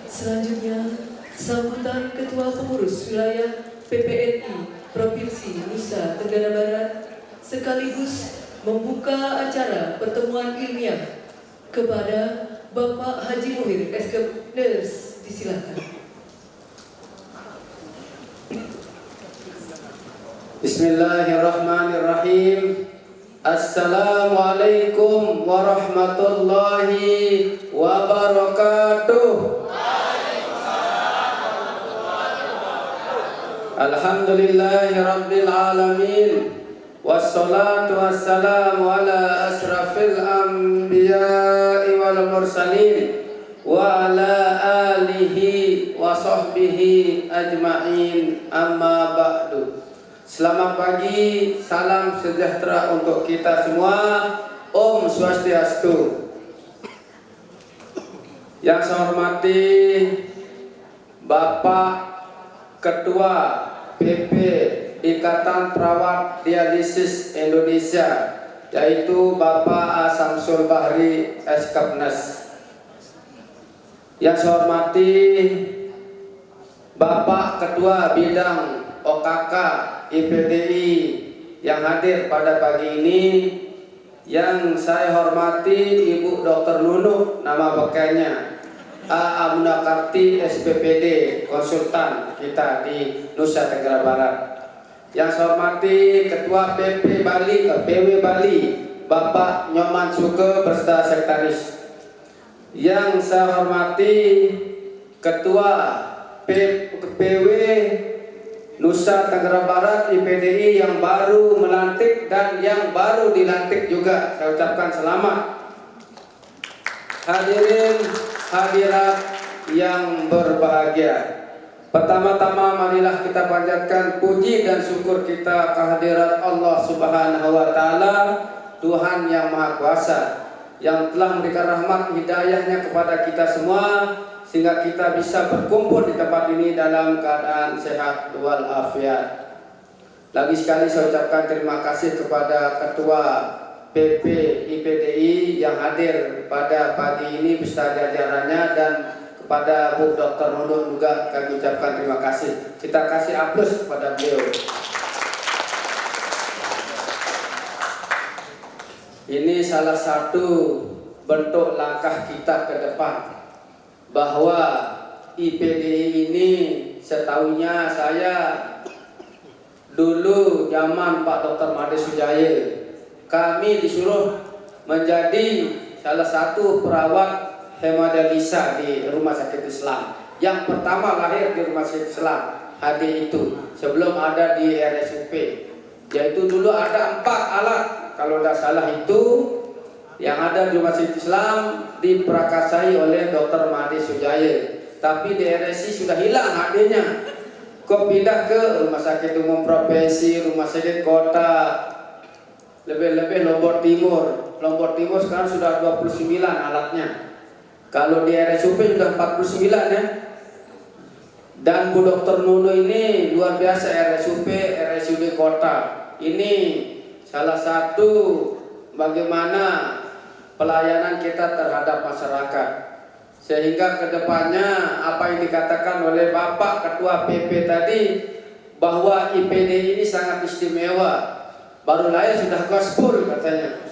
selanjutnya sambutan Ketua Pengurus Wilayah PPNI Provinsi Nusa Tenggara Barat sekaligus membuka acara pertemuan ilmiah kepada Bapak Haji Muhir Iskopnes, disilakan. Bismillahirrahmanirrahim. Assalamualaikum warahmatullahi wabarakatuh. Alhamdulillahirabbil alamin. Wassalatu wassalamu ala asrafil anbiya'i wal mursalin wa ala alihi wa sahbihi ajma'in, amma ba'du. Selamat pagi, salam sejahtera untuk kita semua. Om Swastiastu. Yang saya hormati Bapak Ketua PP Ikatan Perawat Dialisis Indonesia, yaitu Bapak Samsul Bahri Iskopnes. Yang saya hormati Bapak Ketua Bidang OKK IPDI yang hadir pada pagi ini. Yang saya hormati Ibu Dr. Nunu, nama bekainya Amuna Karti SPPD, konsultan kita di Nusa Tenggara Barat. Yang saya hormati Ketua PP Bali, PW Bali, Bapak Nyoman Suke beserta sekretaris. Yang saya hormati Ketua PW Nusa Tenggara Barat IPDI yang baru melantik dan yang baru dilantik juga, saya ucapkan selamat. Hadirin hadirat yang berbahagia, pertama-tama marilah kita panjatkan puji dan syukur kita kehadirat Allah Subhanahu wa Ta'ala, Tuhan yang Maha Kuasa, yang telah memberikan rahmat hidayahnya kepada kita semua sehingga kita bisa berkumpul di tempat ini dalam keadaan sehat walafiat. Lagi sekali saya ucapkan terima kasih kepada Ketua PP IPDI yang hadir pada pagi ini beserta jajarannya, dan kepada Bu Dr. Nunu juga kami ucapkan terima kasih. Kita kasih aplaus kepada beliau. Ini salah satu bentuk langkah kita ke depan, bahwa IPDI ini setahunya saya dulu zaman Pak Dr. Made Sujaya, kami disuruh menjadi salah satu perawat hemodialisa di Rumah Sakit Islam. Yang pertama lahir di Rumah Sakit Islam HD itu, sebelum ada di RSUP. Yaitu dulu ada 4 alat kalau tidak salah itu yang ada di Rumah Sakit Islam diprakarsai oleh Dr. Made Sujaya. Tapi di RSI sudah hilang HD-nya. kok pindah ke rumah sakit umum provinsi, rumah sakit kota, lebih-lebih Lombok Timur. Lombok Timur sekarang sudah 29 alatnya. Kalau di RSUP sudah 49 ya. Dan Bu Dr. Nuno ini luar biasa, RSUP, RSUD kota. Ini salah satu bagaimana pelayanan kita terhadap masyarakat. Sehingga kedepannya apa yang dikatakan oleh Bapak Ketua PP tadi, bahwa IPD ini sangat istimewa. Baru lahir sudah gospel katanya.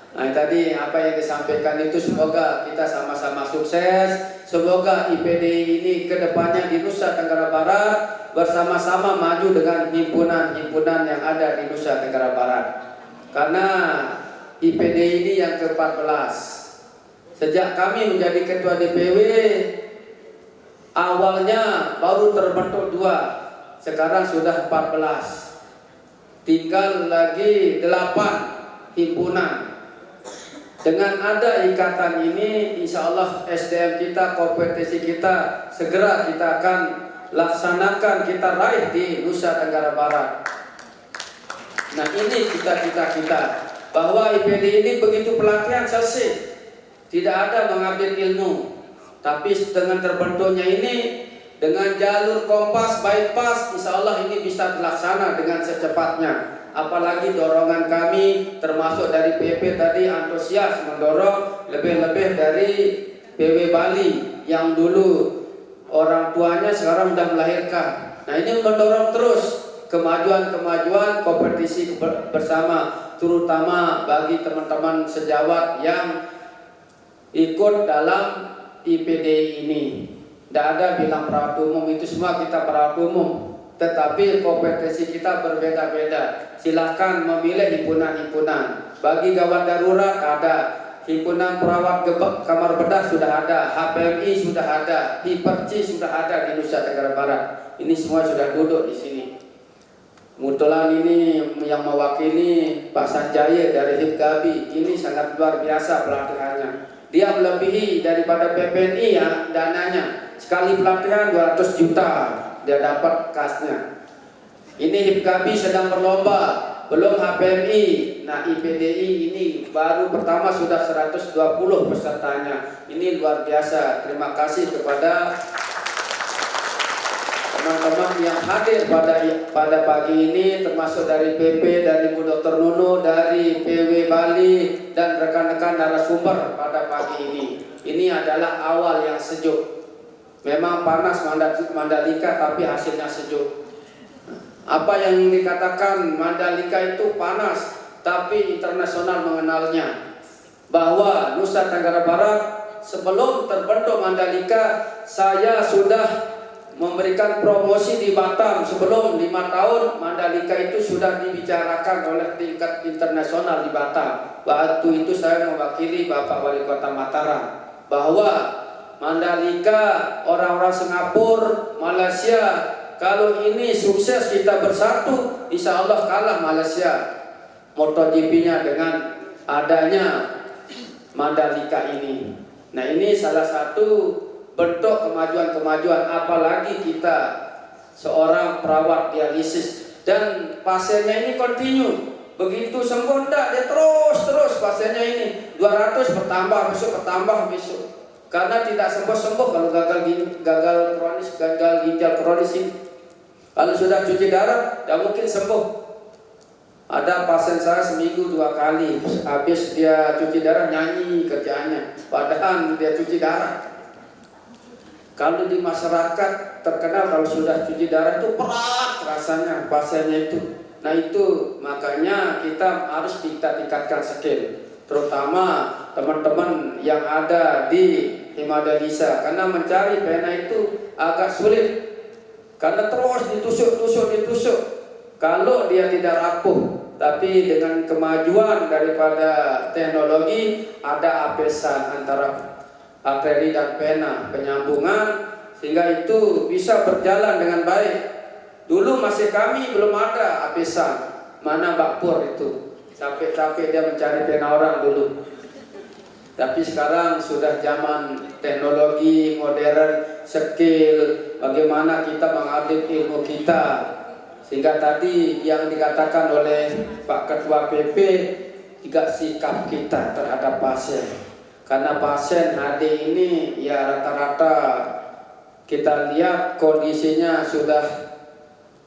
Nah tadi apa yang disampaikan itu, semoga kita sama-sama sukses. Semoga IPD ini kedepannya di Nusa Tenggara Barat bersama-sama maju dengan himpunan-himpunan yang ada di Nusa Tenggara Barat. Karena IPD ini yang ke-14. Sejak kami menjadi ketua DPW, awalnya baru terbentuk 2, sekarang sudah 14. Tinggal lagi 8 himpunan. Dengan ada ikatan ini, insya Allah SDM kita, kompetensi kita segera kita akan laksanakan, kita raih di Nusa Tenggara Barat. Nah ini cita-cita kita, bahwa IPD ini begitu pelatihan selesai, tidak ada mengambil ilmu, tapi dengan terbentuknya ini, dengan jalur kompas, bypass, insya Allah ini bisa terlaksana dengan secepatnya. Apalagi dorongan kami termasuk dari PP tadi antusias mendorong lebih-lebih dari PW Bali yang dulu orang tuanya sekarang sudah melahirkan. Nah ini mendorong terus kemajuan-kemajuan kompetisi bersama, terutama bagi teman-teman sejawat yang ikut dalam IPD ini. Tidak ada bilang perawat umum, itu semua kita perawat umum, tetapi kompetensi kita berbeda-beda. Silahkan memilih himpunan-himpunan. Bagi gawat darurat ada, himpunan perawat kamar bedah sudah ada, HPMI sudah ada, Hiperci sudah ada di Nusa Tenggara Barat. Ini semua sudah duduk di sini. Kebetulan ini yang mewakili Pak Sanjaya dari HIPGABI, ini sangat luar biasa pelatihannya. Dia melebihi daripada PPNI ya dananya. Sekali pelatihan 200 juta dia dapat kasnya. Ini HIPGABI sedang berlomba, belum HPMI. Nah IPDI ini baru pertama sudah 120 pesertanya. Ini luar biasa. Terima kasih kepada teman-teman yang hadir pada pagi ini, termasuk dari PP, dari Bu Dr. Nuno, dari PW Bali, dan rekan-rekan narasumber pada pagi ini. Ini adalah awal yang sejuk. Memang panas Mandalika, tapi hasilnya sejuk. Apa yang dikatakan Mandalika itu panas, tapi internasional mengenalnya. Bahwa Nusa Tenggara Barat sebelum terbentuk Mandalika, saya sudah memberikan promosi di Batam. Sebelum 5 tahun Mandalika itu sudah dibicarakan oleh tingkat internasional di Batam. Waktu itu saya mewakili Bapak Wali Kota Mataram, bahwa Mandalika, orang-orang Singapura, Malaysia, kalau ini sukses kita bersatu, insya Allah kalah Malaysia MotoGP-nya dengan adanya Mandalika ini. Nah ini salah satu bentuk kemajuan-kemajuan, apalagi kita seorang perawat dialisis dan pasiennya ini kontinu, begitu sembuh enggak dia terus pasiennya ini 200 bertambah besok, karena tidak sembuh kalau gagal ginjal kronis ini. Kalau sudah cuci darah tidak mungkin sembuh. Ada pasien saya seminggu 2 kali, habis dia cuci darah nyanyi kerjaannya, padahal dia cuci darah. Kalau di masyarakat terkenal kalau sudah cuci darah itu berat rasanya pasiennya itu. Nah itu makanya kita harus tingkatkan skill, terutama teman-teman yang ada di hemodialisa, karena mencari pena itu agak sulit, karena terus ditusuk. Kalau dia tidak rapuh, tapi dengan kemajuan daripada teknologi ada apesan antara arteri dan pena, penyambungan, sehingga itu bisa berjalan dengan baik. Dulu masih kami belum ada apesan, mana Mbak Pur itu capek-capek dia mencari pena orang dulu. Tapi sekarang sudah zaman teknologi modern, skill, bagaimana kita mengadil ilmu kita. Sehingga tadi yang dikatakan oleh Pak Ketua PP juga sikap kita terhadap pasien. Karena pasien HD ini ya rata-rata kita lihat kondisinya sudah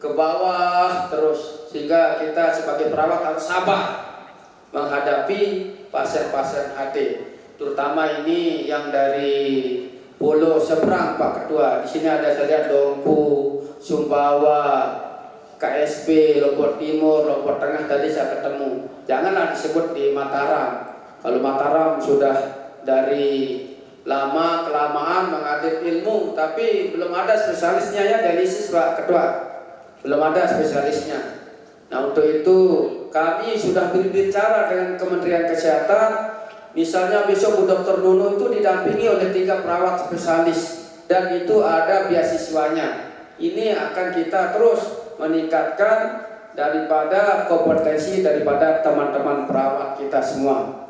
ke bawah terus, sehingga kita sebagai perawat harus sabar menghadapi pasien-pasien HD. Terutama ini yang dari Pulau Seberang Pak Ketua. Di sini ada saya lihat Dompu, Sumbawa, KSB, Lombok Timur, Lombok Tengah tadi saya ketemu. Janganlah disebut di Mataram. Kalau Mataram sudah dari lama kelamaan mengadil ilmu, tapi belum ada spesialisnya ya dialisis Pak Ketua, belum ada spesialisnya. Nah untuk itu kami sudah berbicara dengan Kementerian Kesehatan, misalnya besok Bu Dr. Nuno itu didampingi oleh 3 perawat spesialis dan itu ada beasiswanya. Ini akan kita terus meningkatkan daripada kompetensi daripada teman-teman perawat kita semua.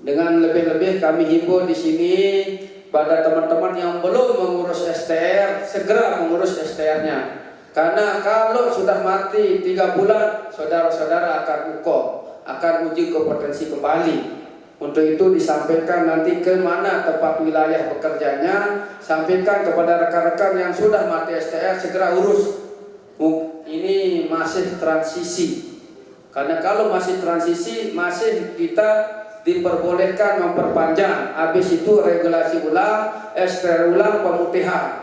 Dengan lebih-lebih kami himbau di sini pada teman-teman yang belum mengurus STR, segera mengurus STR-nya. Karena kalau sudah mati 3 bulan, saudara-saudara akan UKOM, akan uji kompetensi kembali. Untuk itu disampaikan nanti ke mana tempat wilayah bekerjanya, sampaikan kepada rekan-rekan yang sudah mati STR segera urus. Ini masih transisi. Karena kalau masih transisi, masih kita diperbolehkan memperpanjang, habis itu regulasi ulang, STR ulang, pemutihan.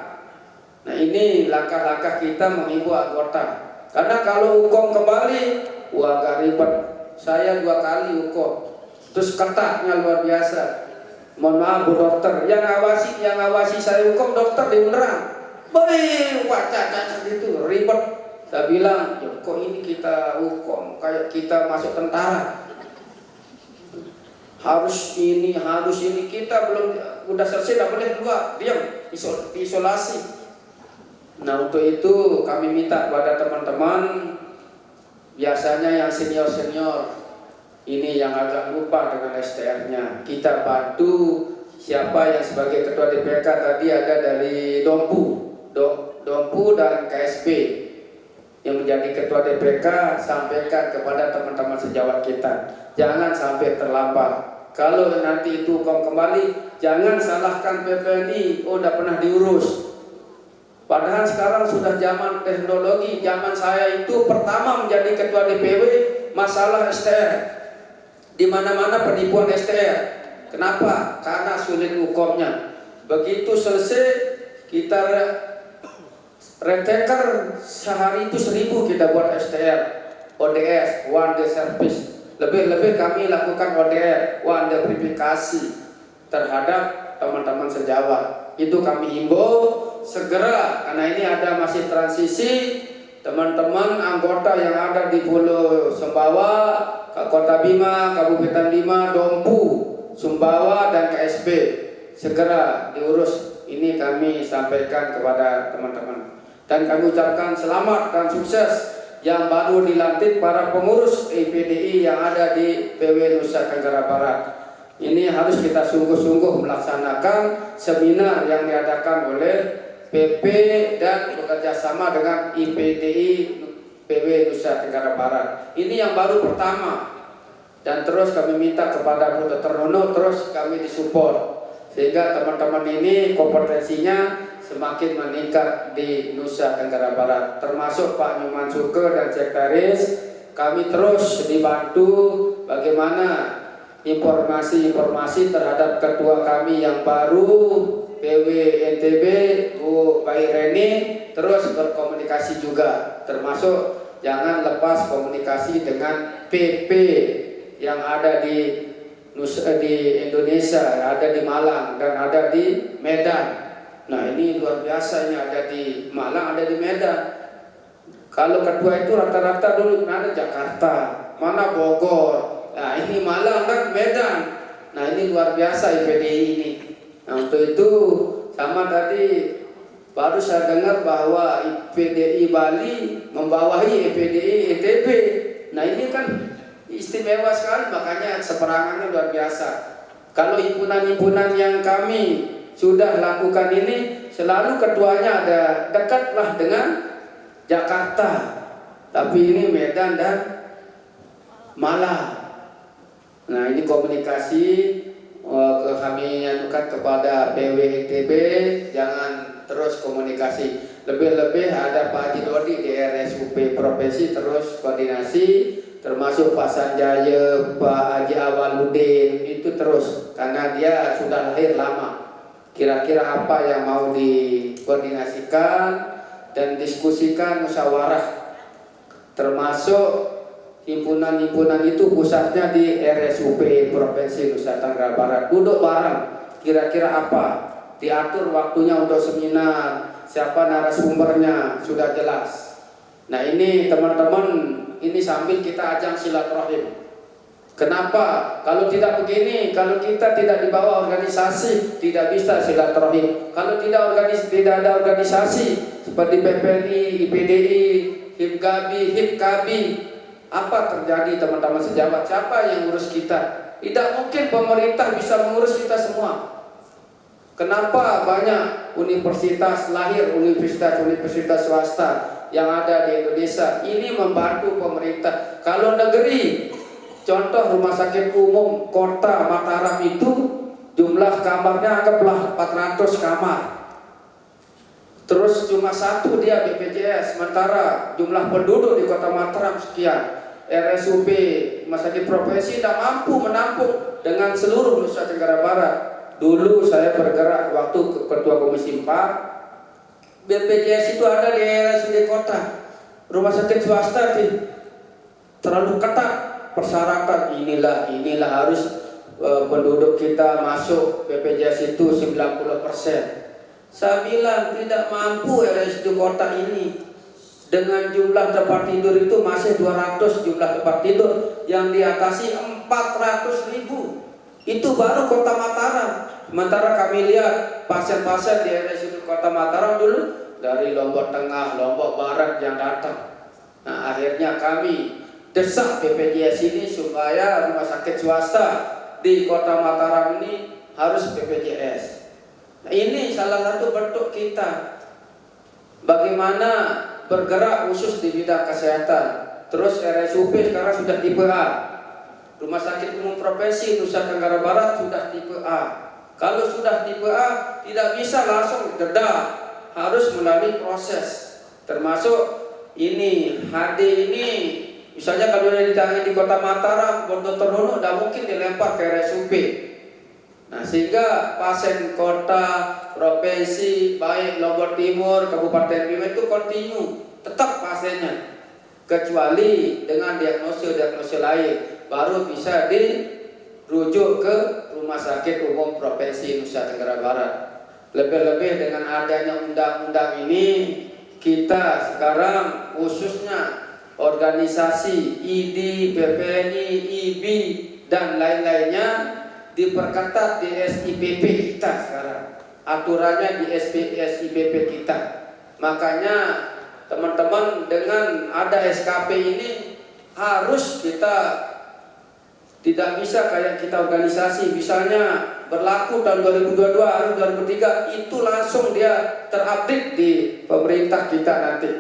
Nah ini langkah-langkah kita menghimbau anggota. Karena kalau hukum kembali, wah agak ribet. Saya 2 kali hukum, terus ketatnya luar biasa. Mohon maaf Bu Dokter, yang ngawasi saya hukum dokter di Unrang. Baik, wah cacat itu ribet. Saya bilang, ya kok ini kita hukum kayak kita masuk tentara. Harus ini kita belum udah selesai tidak boleh keluar, diam, isolasi. Nah untuk itu kami minta kepada teman-teman, biasanya yang senior ini yang agak lupa dengan STR-nya, kita bantu. Siapa yang sebagai ketua DPK tadi ada dari Dompu dan KSB yang menjadi ketua DPK, sampaikan kepada teman-teman sejawat kita, jangan sampai terlambat. Kalau nanti itu hukum kembali, jangan salahkan PPNI, oh udah pernah diurus. Padahal sekarang sudah zaman teknologi. Zaman saya itu pertama menjadi ketua DPW masalah STR. Di mana-mana penipuan STR. Kenapa? Karena sulit hukumnya. Begitu selesai kita retaker sehari itu 1000 kita buat STR, ODS, one day service. Lebih-lebih kami lakukan ODR, one day verifikasi terhadap teman-teman sejawat. Itu kami himbau segera, karena ini ada masih transisi. Teman-teman anggota yang ada di Pulau Sumbawa, Kota Bima, Kabupaten Bima, Dompu, Sumbawa dan KSB segera diurus. Ini kami sampaikan kepada teman-teman. Dan kami ucapkan selamat dan sukses yang baru dilantik para pengurus IPDI yang ada di PW Nusa Tenggara Barat. Ini harus kita sungguh-sungguh melaksanakan seminar yang diadakan oleh PP dan bekerja sama dengan IPDI PW Nusa Tenggara Barat. Ini yang baru pertama. Dan terus kami minta kepada Bu Dr. Nuno terus kami disupport sehingga teman-teman ini kompetensinya semakin meningkat di Nusa Tenggara Barat, termasuk Pak Nyuman Suke dan Sekretaris. Kami terus dibantu bagaimana informasi-informasi terhadap ketua kami yang baru PW NTB Bu Bayi Reni, terus berkomunikasi juga, termasuk jangan lepas komunikasi dengan PP yang ada di Indonesia, ada di Malang dan ada di Medan. Nah ini luar biasa, ini ada di Malang, ada di Medan. Kalau ketua itu rata-rata dulu ada Jakarta, mana Bogor. Nah ini Malang dan Medan. Nah ini luar biasa IPDI ini. Nah untuk itu sama tadi baru saya dengar bahwa IPDI Bali membawahi IPDI NTB. Nah ini kan istimewa sekali, makanya seperangannya luar biasa. Kalau himpunan-himpunan yang kami sudah lakukan ini selalu ketuanya ada dekatlah dengan Jakarta, tapi ini Medan dan Malang. Nah, ini komunikasi kami anukan kepada PWITB, jangan terus komunikasi. Lebih-lebih ada Pak Haji Dodi di RSUP Provinsi terus koordinasi, termasuk Pak Sanjaya, Pak Haji Awaludin, itu terus karena dia sudah lahir lama. Kira-kira apa yang mau dikoordinasikan dan diskusikan musyawarah, termasuk himpunan-himpunan itu pusatnya di RSUP Provinsi Nusa Tenggara Barat. Duduk bareng, kira-kira apa, diatur waktunya untuk seminar, siapa narasumbernya, sudah jelas. Nah ini teman-teman, ini sambil kita ajang silaturahim. Kenapa? Kalau tidak begini, kalau kita tidak di bawah organisasi, tidak bisa silaturahim. Kalau tidak ada organisasi seperti PPNI, IPDI, HIPGABI, HIPKABI, apa terjadi teman-teman sejawat? Siapa yang ngurus kita? Tidak mungkin pemerintah bisa mengurus kita semua. Kenapa banyak universitas lahir, universitas swasta yang ada di Indonesia ini membantu pemerintah? Kalau negeri, contoh rumah sakit umum kota Mataram itu jumlah kamarnya anggaplah 400 kamar. Terus cuma satu dia BPJS, sementara jumlah penduduk di kota Mataram sekian. RSUP Rumah Sakit Provinsi tidak mampu menampung dengan seluruh Nusa Tenggara Barat. Dulu saya bergerak waktu ketua Komisi 4, BPJS itu ada di RSUD kota. Rumah sakit swasta terlalu ketat persyaratan, inilah harus penduduk kita masuk BPJS itu 90%. Saya bilang tidak mampu RSUD kota ini. Dengan jumlah tempat tidur itu masih 200 jumlah tempat tidur yang diatasi 400.000. Itu baru kota Mataram. Sementara kami lihat pasien-pasien di RSUD kota Mataram dulu dari Lombok Tengah, Lombok Barat yang datang. Nah, akhirnya kami desak BPJS ini supaya rumah sakit swasta di kota Mataram ini harus BPJS. Nah, ini salah satu bentuk kita bagaimana bergerak khusus di bidang kesehatan. Terus RSUP sekarang sudah tipe A. Rumah Sakit Umum Provinsi Nusa Tenggara Barat sudah tipe A. Kalau sudah tipe A tidak bisa langsung dedah, harus melalui proses. Termasuk ini HD ini, misalnya kalau ditangani di kota Mataram, Dr. Nuno tidak mungkin dilempar ke RSUP. Nah, sehingga pasien kota, provinsi, baik Lombok Timur, Kabupaten Bima itu kontinu, tetap pasiennya. Kecuali dengan diagnosis lain, baru bisa dirujuk ke Rumah Sakit Umum Provinsi Nusa Tenggara Barat. Lebih-lebih dengan adanya undang-undang ini, kita sekarang khususnya organisasi ID, PPNI, IBI, dan lain-lainnya diperketat di SIPP kita sekarang. Aturannya di SIPP kita. Makanya teman-teman dengan ada SKP ini harus kita tidak bisa kayak kita organisasi. Misalnya berlaku tahun 2022, hari 2003 itu langsung dia terupdate di pemerintah kita nanti.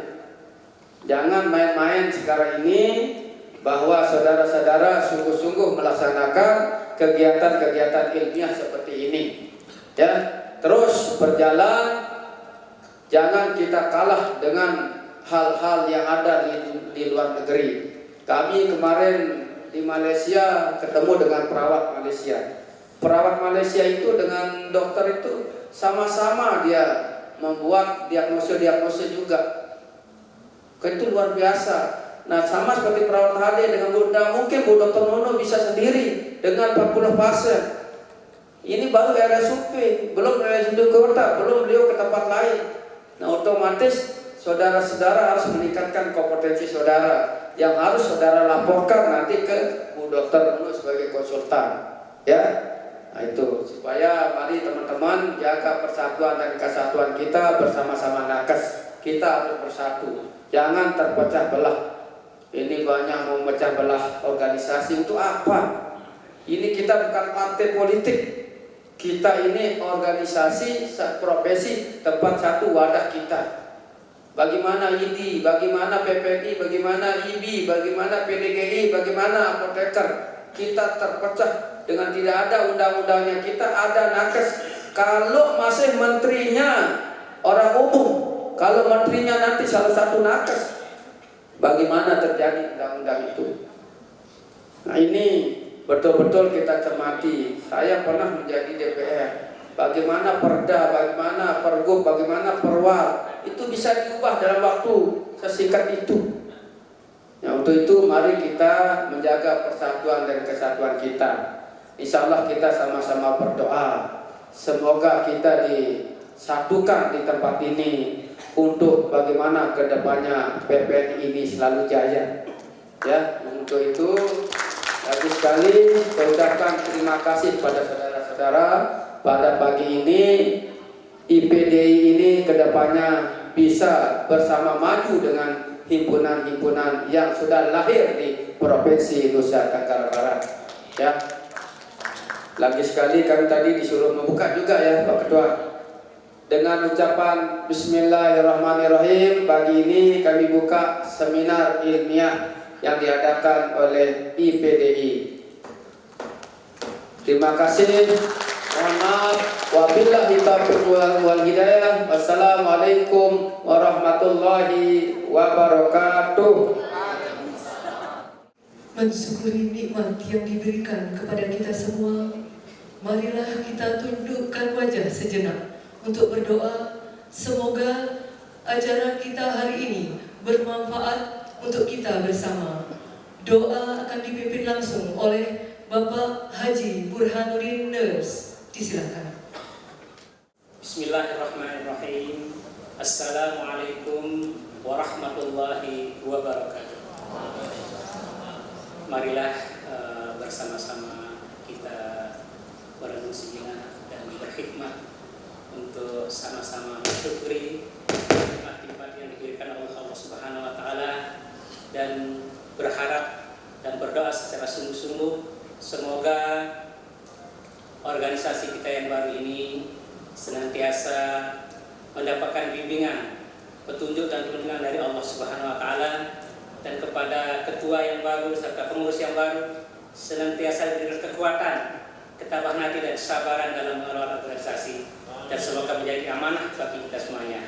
Jangan main-main sekarang ini bahwa saudara-saudara sungguh-sungguh melaksanakan kegiatan-kegiatan ilmiah seperti ini, ya. Terus berjalan, jangan kita kalah dengan hal-hal yang ada di luar negeri. Kami kemarin di Malaysia ketemu dengan perawat Malaysia. Perawat Malaysia itu dengan dokter itu sama-sama dia membuat diagnosis juga. Itu luar biasa. Nah, sama seperti perawat HD dengan mungkin Bu Dr. Nuno bisa sendiri dengan 40 pasien. Ini baru RSUP, belum RSUD kota, belum beliau ke tempat lain. Nah, otomatis saudara-saudara harus meningkatkan kompetensi saudara yang harus saudara laporkan nanti ke Bu Dr. Nuno sebagai konsultan. Ya, nah itu supaya mari teman-teman jaga persatuan dan kesatuan kita bersama-sama nakes. Kita harus bersatu, jangan terpecah belah. Ini banyak memecah belah organisasi untuk apa? Ini kita bukan partai politik. kita ini organisasi profesi tempat satu wadah kita. Bagaimana ID, bagaimana PPI, bagaimana IB, bagaimana PDGI, bagaimana apoteker. Kita terpecah dengan tidak ada undang-undangnya, kita ada nakes. Kalau masih menterinya orang umum, kalau menterinya nanti salah satu nakes, bagaimana terjadi undang-undang itu? Nah ini betul-betul kita cermati. Saya pernah menjadi DPR. Bagaimana perda, bagaimana pergub, bagaimana perwal itu bisa diubah dalam waktu sesingkat itu. Ya, untuk itu mari kita menjaga persatuan dan kesatuan kita. Insya Allah kita sama-sama berdoa. Semoga kita disatukan di tempat ini untuk bagaimana kedepannya PPNI ini selalu jaya. Ya, untuk itu lagi sekali saya ucapkan terima kasih kepada saudara-saudara. Pada pagi ini IPDI ini kedepannya bisa bersama maju dengan himpunan-himpunan yang sudah lahir di Provinsi Nusa Tenggara Barat. Ya, lagi sekali kami tadi disuruh membuka juga ya Pak Ketua. Dengan ucapan Bismillahirrahmanirrahim, pagi ini kami buka seminar ilmiah yang diadakan oleh IPDI. Terima kasih. Mohon maaf. Wabillahi taufiq wal hidayah. Wassalamualaikum warahmatullahi wabarakatuh. Mensyukuri nikmat yang diberikan kepada kita semua, marilah kita tundukkan wajah sejenak untuk berdoa. Semoga acara kita hari ini bermanfaat untuk kita bersama. Doa akan dipimpin langsung oleh Bapak Haji Burhanuddin Nurs. Disilakan. Bismillahirrahmanirrahim. Assalamualaikum warahmatullahi wabarakatuh. Marilah bersama-sama kita berenung sejenak dan berkhidmat untuk sama-sama bersyukuri nikmat-nikmat yang diberikan oleh Allah Subhanahu wa taala dan berharap dan berdoa secara sungguh-sungguh semoga organisasi kita yang baru ini senantiasa mendapatkan bimbingan, petunjuk dan tuntunan dari Allah Subhanahu wa taala, dan kepada ketua yang baru serta pengurus yang baru senantiasa diberi kekuatan, ketabahan hati dan kesabaran dalam mengelola organisasi, dan semoga menjadi amanah bagi kita semuanya.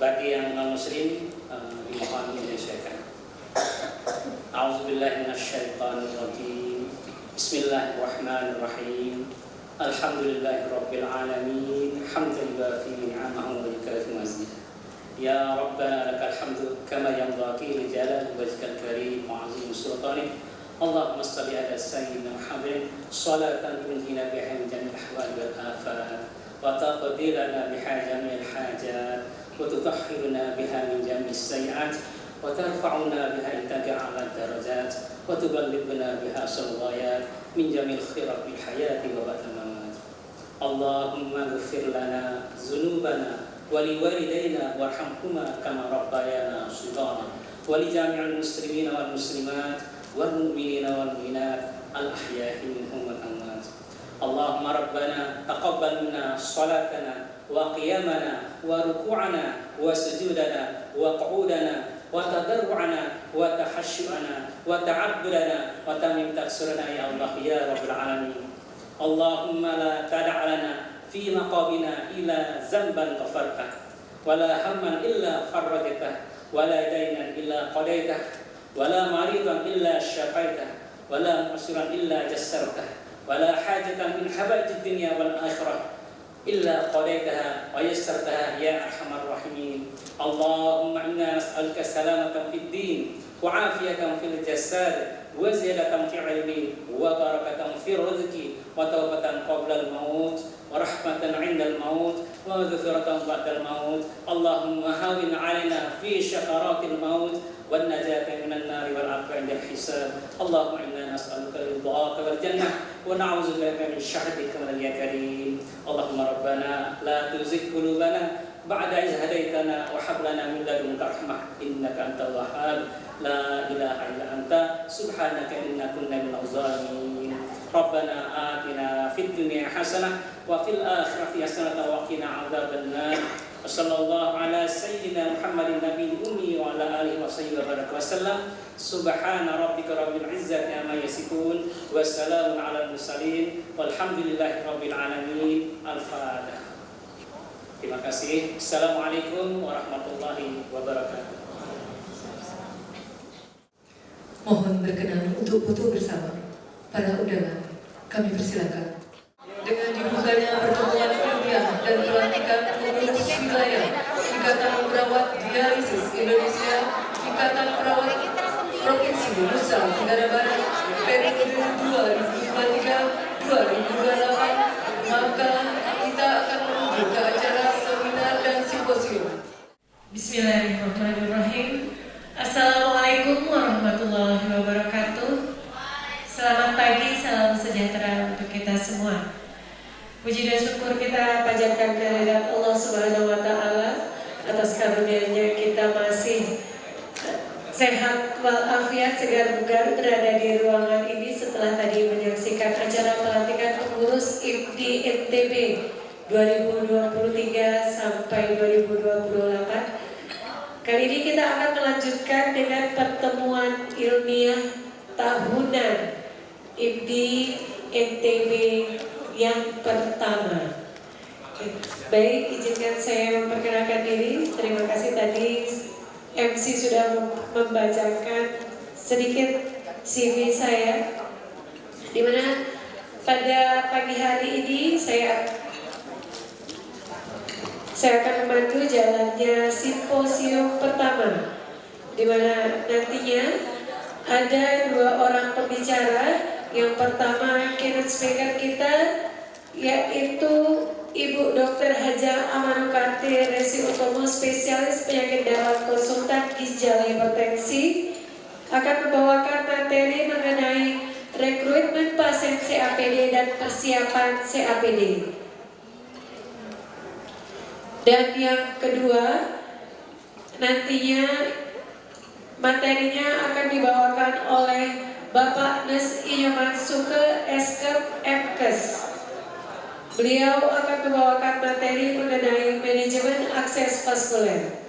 Bagi yang non muslim dimohon dimensiakan. A'udzubillahi minasyaitonirrajim. Bismillahirrahmanirrahim. Alhamdulillahirabbil alamin. Hamdan yuwafi ni'amahu wa yukafi mazidah. Ya Rabbana lakal hamdu kama yanbaghi li jalali wajhikal karim wa 'azimi sultanik. Allahumma shalli ala sayyidina Muhammadin salatan tunjina biha min jami'il ahwal wal afat wa taqdi lana biha jami'il hajat wa tutahhiruna biha min jami'is sayyi'at wa tarfa'una biha indaka 'ala darajat wa tuballighuna biha as-salawat min jamil khairat bil hayati wa ba'dal mamat. Allahumma ighfir lana dzunubana wa liwalidayna warhamhuma kama rabbayana shighara wa li jami'il muslimina wal muslimat wal mu'minina wal mu'minat al ahya'i minhum wal amwat. Allahumma rabbana taqabbal minna salatana wa qiyamana wa ruku'ana wa sujudana wa qu'udana wa tadarru'ana wa tahassyu'ana wa ta'abbudana wa tamim taksurana ya Allah ya Rabbal alamin. Allahumma la tada' lana fi maqamina illa zamban ghafartah wa la hamman illa farrajtah wa la daynan illa qadaitah wa la maridan illa syafaitah wa la musiran illa jassartah wa la hajatan min habaijid dunya wal akhirah illa qadaitaha wa yassartaha ya arhamar rahimin. Allahumma inna nas'aluka salamatan fid din wa 'afiyatan fil jasad wa ziyadatan fil ilmi wa barakatan fil rizqi wa tawbatan qabla al maut wa rahmatan 'inda al maut wa maghfiratan ba'da al maut. Allahumma hawin 'alaina fi syakaratil maut wan najata minan nar wal 'afwa 'inda al hisab. Allahumma inna nas'aluka ridhaka wal jannah wa na'udzubika min syahhatika ya karim. Allahumma rabbana la tuzigh qulubana ba'da idh hadaitana wa hab lana min ladunka rahmah innaka antal wahhab. La ilaha illa anta subhanaka inna kunna minaz zalimin. Rabbana atina fid dunya hasanah wa fil akhirati hasanah wa qina adzabannar. Wassallallahu ala sayyidina Muhammadin nabiyil ummi wa ala alihi wa sahbihi wa sallam. Subhana rabbika rabbil izzati amma yasifun wa salamun alal mursalin walhamdulillahi rabbil alamin. Al-Fatihah. Terima kasih. Assalamualaikum warahmatullahi wabarakatuh. Mohon berkenan untuk foto bersama. Para undangan, kami persilakan. Dengan dibukanya pertemuan ilmiah dan pelantikan pengurus wilayah Ikatan Perawat Dialisis Indonesia, Ikatan Perawat Provinsi Nusa Tenggara Barat periode 2023-2028, maka kita akan menuju ke acara seminar dan simposium. Bismillahirrahmanirrahim. Assalamualaikum warahmatullahi wabarakatuh. Selamat pagi, salam sejahtera untuk kita semua. Puji dan syukur kita panjatkan kehadirat Allah Subhanahu wa Ta'ala atas karunia-Nya kita masih sehat walafiat, segar bugar berada di ruangan ini setelah tadi menyaksikan acara pelantikan pengurus IPDI NTB 2023 sampai 2028. Kali ini kita akan melanjutkan dengan pertemuan ilmiah tahunan IPDI NTB yang pertama. Baik, izinkan saya memperkenalkan diri. Terima kasih tadi MC sudah membacakan sedikit CV saya, di mana pada pagi hari ini saya akan memandu jalannya simposium pertama, di mana nantinya ada 2 orang pembicara. Yang pertama keynote speaker kita yaitu Ibu Dr. Haja Amanukati Resi Utomo, spesialis penyakit dalam, konsultan ginjal hipertensi, akan membawakan materi mengenai rekrutmen pasien CAPD dan persiapan CAPD. Dan yang kedua, nantinya materinya akan dibawakan oleh Bapak Nes Inyoman Suke Eskep MKes. Beliau akan membawakan materi mengenai manajemen akses vaskuler.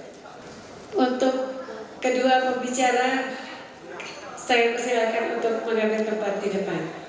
Untuk kedua pembicara, saya persilakan untuk mengambil tempat di depan.